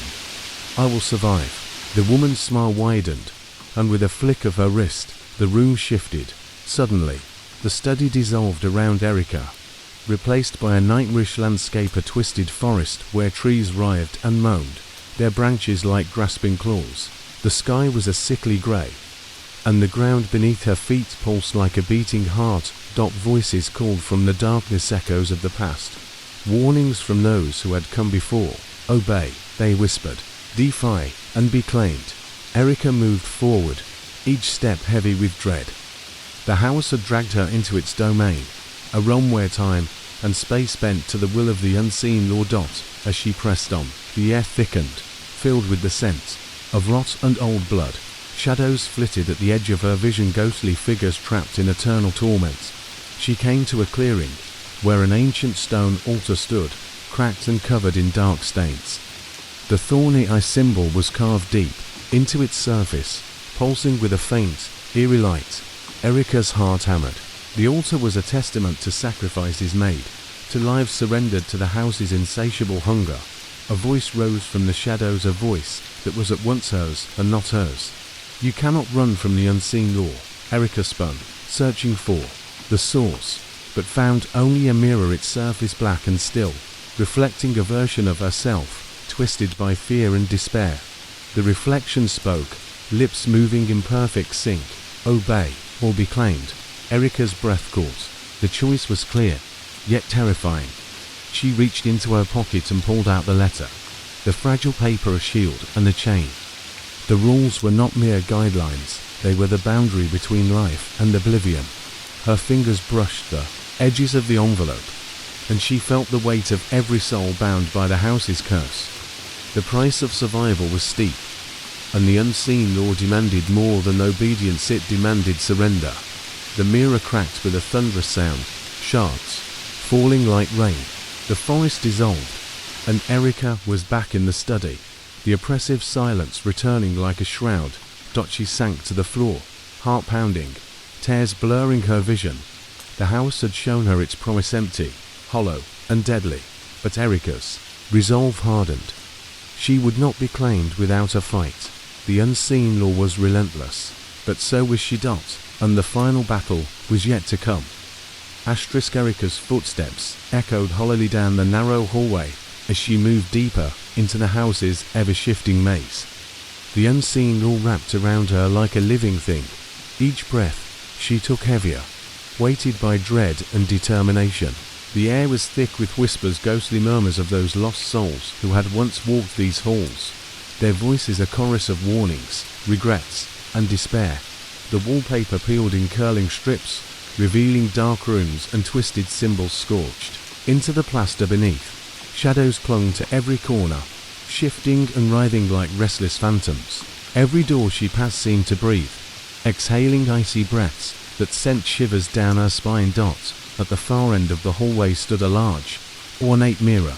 I will survive. The woman's smile widened, and with a flick of her wrist, the room shifted. Suddenly, the study dissolved around Erica, replaced by a nightmarish landscape, a twisted forest where trees writhed and moaned, their branches like grasping claws. The sky was a sickly grey, and the ground beneath her feet pulsed like a beating heart. Voices called from the darkness, echoes of the past, warnings from those who had come before. Obey, they whispered, defy, and be claimed. Erica moved forward, each step heavy with dread. The house had dragged her into its domain, a realm where time and space bent to the will of the unseen law. As she pressed on, the air thickened, filled with the scent of rot and old blood. Shadows flitted at the edge of her vision, ghostly figures trapped in eternal torment. She came to a clearing, where an ancient stone altar stood, cracked and covered in dark stains. The thorny eye symbol was carved deep into its surface, pulsing with a faint, eerie light. Erica's heart hammered. The altar was a testament to sacrifices made, to lives surrendered to the house's insatiable hunger. A voice rose from the shadows, a voice that was at once hers and not hers. You cannot run from the unseen law. Erica spun, searching for the source, but found only a mirror, its surface black and still, reflecting a version of herself, twisted by fear and despair. The reflection spoke, lips moving in perfect sync. Obey, or be claimed. Erica's breath caught. The choice was clear, yet terrifying. She reached into her pocket and pulled out the letter, the fragile paper a shield and a chain. The rules were not mere guidelines, they were the boundary between life and oblivion. Her fingers brushed the edges of the envelope, and she felt the weight of every soul bound by the house's curse. The price of survival was steep, and the unseen law demanded more than obedience, it demanded surrender. The mirror cracked with a thunderous sound, shards falling like rain. The forest dissolved, and Erica was back in the study, the oppressive silence returning like a shroud. She sank to the floor, heart pounding, tears blurring her vision. The house had shown her its promise empty, hollow, and deadly, but Erica's resolve hardened. She would not be claimed without a fight. The unseen law was relentless, but so was she. And the final battle was yet to come. Erica's footsteps echoed hollowly down the narrow hallway as she moved deeper into the house's ever-shifting maze. The unseen law wrapped around her like a living thing. Each breath she took heavier, weighted by dread and determination. The air was thick with whispers, ghostly murmurs of those lost souls who had once walked these halls. Their voices a chorus of warnings, regrets, and despair. The wallpaper peeled in curling strips, revealing dark rooms and twisted symbols scorched into the plaster beneath. Shadows clung to every corner, shifting and writhing like restless phantoms. Every door she passed seemed to breathe, exhaling icy breaths that sent shivers down her spine. At the far end of the hallway stood a large, ornate mirror,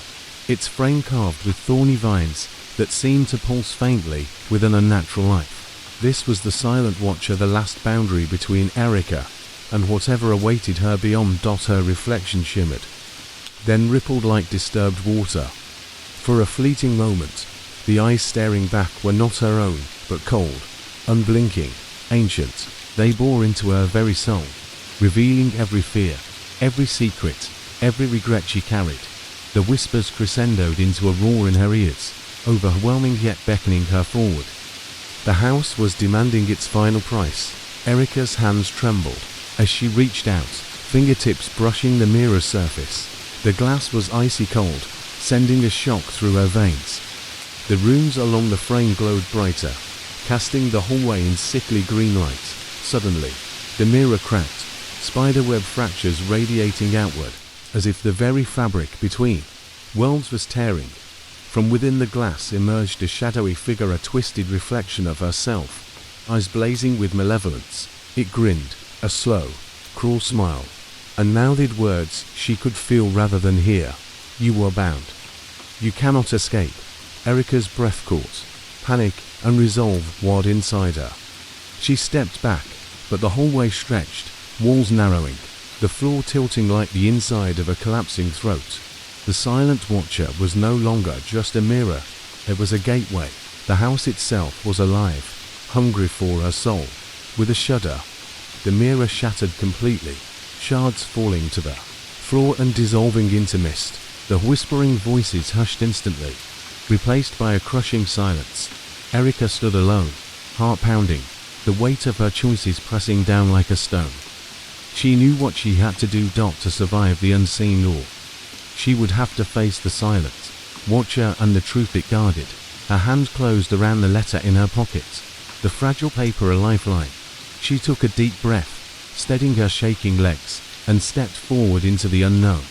its frame carved with thorny vines that seemed to pulse faintly with an unnatural life. This was the silent watcher, the last boundary between Erica and whatever awaited her beyond. Her reflection shimmered, then rippled like disturbed water. For a fleeting moment, the eyes staring back were not her own, but cold, unblinking, ancient. They bore into her very soul, revealing every fear, every secret, every regret she carried. The whispers crescendoed into a roar in her ears, overwhelming yet beckoning her forward. The house was demanding its final price. Erica's hands trembled as she reached out, fingertips brushing the mirror's surface. The glass was icy cold, sending a shock through her veins. The rooms along the frame glowed brighter, casting the hallway in sickly green light. Suddenly, the mirror cracked, spiderweb fractures radiating outward, as if the very fabric between worlds was tearing. From within the glass emerged a shadowy figure, a twisted reflection of herself, eyes blazing with malevolence. It grinned, a slow, cruel smile, and mouthed words she could feel rather than hear. You were bound. You cannot escape. Erica's breath caught. Panic and resolve warred inside her. She stepped back, but the hallway stretched, walls narrowing, the floor tilting like the inside of a collapsing throat. The silent watcher was no longer just a mirror, it was a gateway. The house itself was alive, hungry for her soul. With a shudder, the mirror shattered completely, shards falling to the floor and dissolving into mist. The whispering voices hushed instantly, replaced by a crushing silence. Erica stood alone, heart pounding, the weight of her choices pressing down like a stone. She knew what she had to do to survive the unseen law. She would have to face the silent watcher and the truth it guarded. Her hand closed around the letter in her pocket, the fragile paper a lifeline. She took a deep breath, steadying her shaking legs, and stepped forward into the unknown.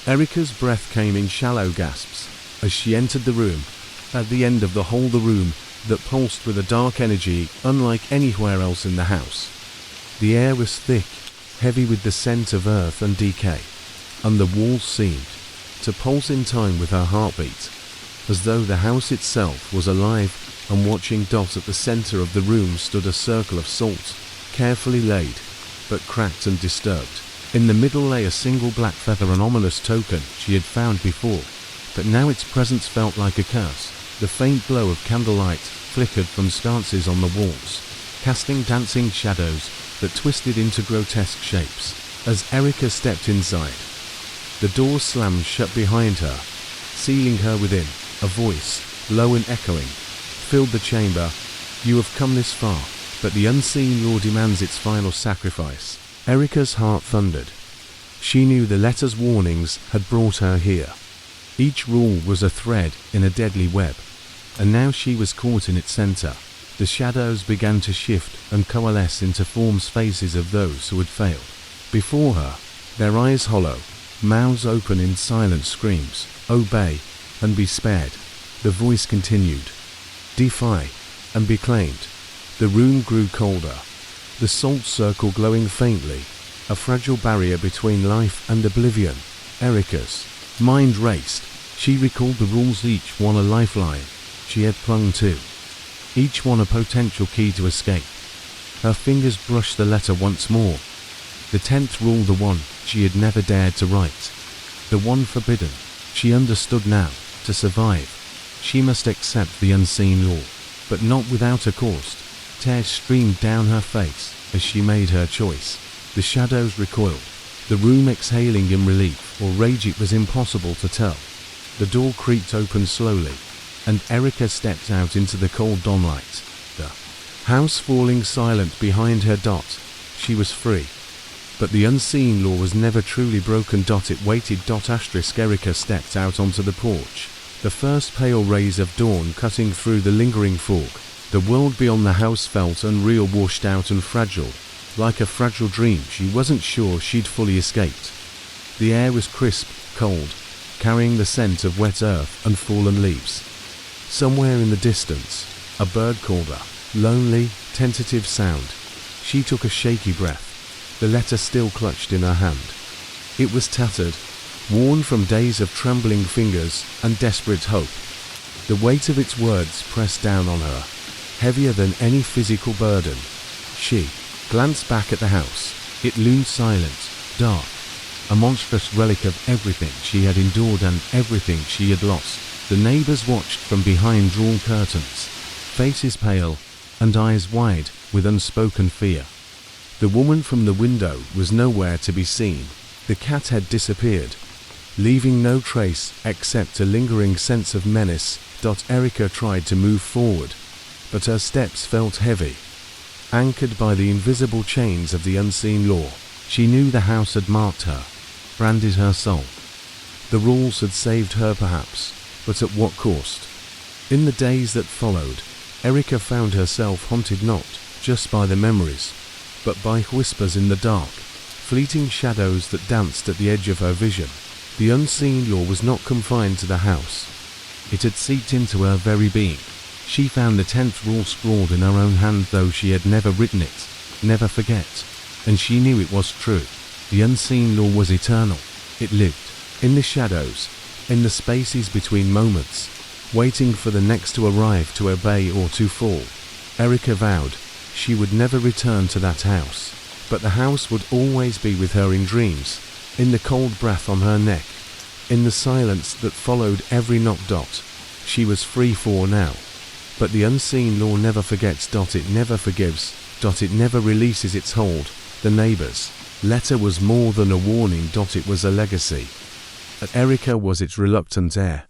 Erica's breath came in shallow gasps as she entered the room. At the end of the hall, the room that pulsed with a dark energy unlike anywhere else in the house. The air was thick, heavy with the scent of earth and decay, and the walls seemed to pulse in time with her heartbeat, as though the house itself was alive and watching. At the center of the room stood a circle of salt, carefully laid, but cracked and disturbed. In the middle lay a single black feather, an ominous token she had found before, but now its presence felt like a curse. The faint glow of candlelight flickered from sconces on the walls, casting dancing shadows that twisted into grotesque shapes. As Erica stepped inside, the door slammed shut behind her, sealing her within. A voice, low and echoing, filled the chamber. You have come this far, but the unseen law demands its final sacrifice. Erica's heart thundered. She knew the letter's warnings had brought her here. Each rule was a thread in a deadly web, and now she was caught in its center. The shadows began to shift and coalesce into forms, faces of those who had failed. Before her, their eyes hollow, mouths open in silent screams. Obey and be spared. The voice continued. Defy and be claimed. The room grew colder, the salt circle glowing faintly, a fragile barrier between life and oblivion. Erica's mind raced. She recalled the rules, each one a lifeline she had clung to, each one a potential key to escape. Her fingers brushed the letter once more. The 10th rule, the one she had never dared to write, the one forbidden. She understood now. To survive, she must accept the unseen law, but not without a cost. Tears streamed down her face as she made her choice. The shadows recoiled, the room exhaling in relief or rage. It was impossible to tell. The door creaked open slowly, and Erica stepped out into the cold dawnlight. The house falling silent behind her. She was free. But the unseen law was never truly broken. It waited. Erica stepped out onto the porch, the first pale rays of dawn cutting through the lingering fog. The world beyond the house felt unreal, washed out and fragile. Like a fragile dream she wasn't sure she'd fully escaped. The air was crisp, cold, carrying the scent of wet earth and fallen leaves. Somewhere in the distance, a bird called her, lonely, tentative sound. She took a shaky breath, the letter still clutched in her hand. It was tattered, worn from days of trembling fingers and desperate hope. The weight of its words pressed down on her, heavier than any physical burden. She glanced back at the house. It loomed silent, dark, a monstrous relic of everything she had endured and everything she had lost. The neighbors watched from behind drawn curtains, faces pale and eyes wide with unspoken fear. The woman from the window was nowhere to be seen. The cat had disappeared, leaving no trace except a lingering sense of menace. Erica tried to move forward, but her steps felt heavy, anchored by the invisible chains of the unseen law. She knew the house had marked her, branded her soul. The rules had saved her perhaps, but at what cost? In the days that followed, Erica found herself haunted not just by the memories, but by whispers in the dark, fleeting shadows that danced at the edge of her vision. The unseen law was not confined to the house. It had seeped into her very being. She found the 10th rule scrawled in her own hand, though she had never written it. Never forget. And she knew it was true. The unseen law was eternal. It lived in the shadows, in the spaces between moments, waiting for the next to arrive, to obey or to fall. Erica vowed she would never return to that house, but the house would always be with her in dreams, in the cold breath on her neck, in the silence that followed every knock. She was free for now. But the unseen law never forgets. It never forgives. It never releases its hold. The neighbor's letter was more than a warning. It was a legacy. Erica was its reluctant heir,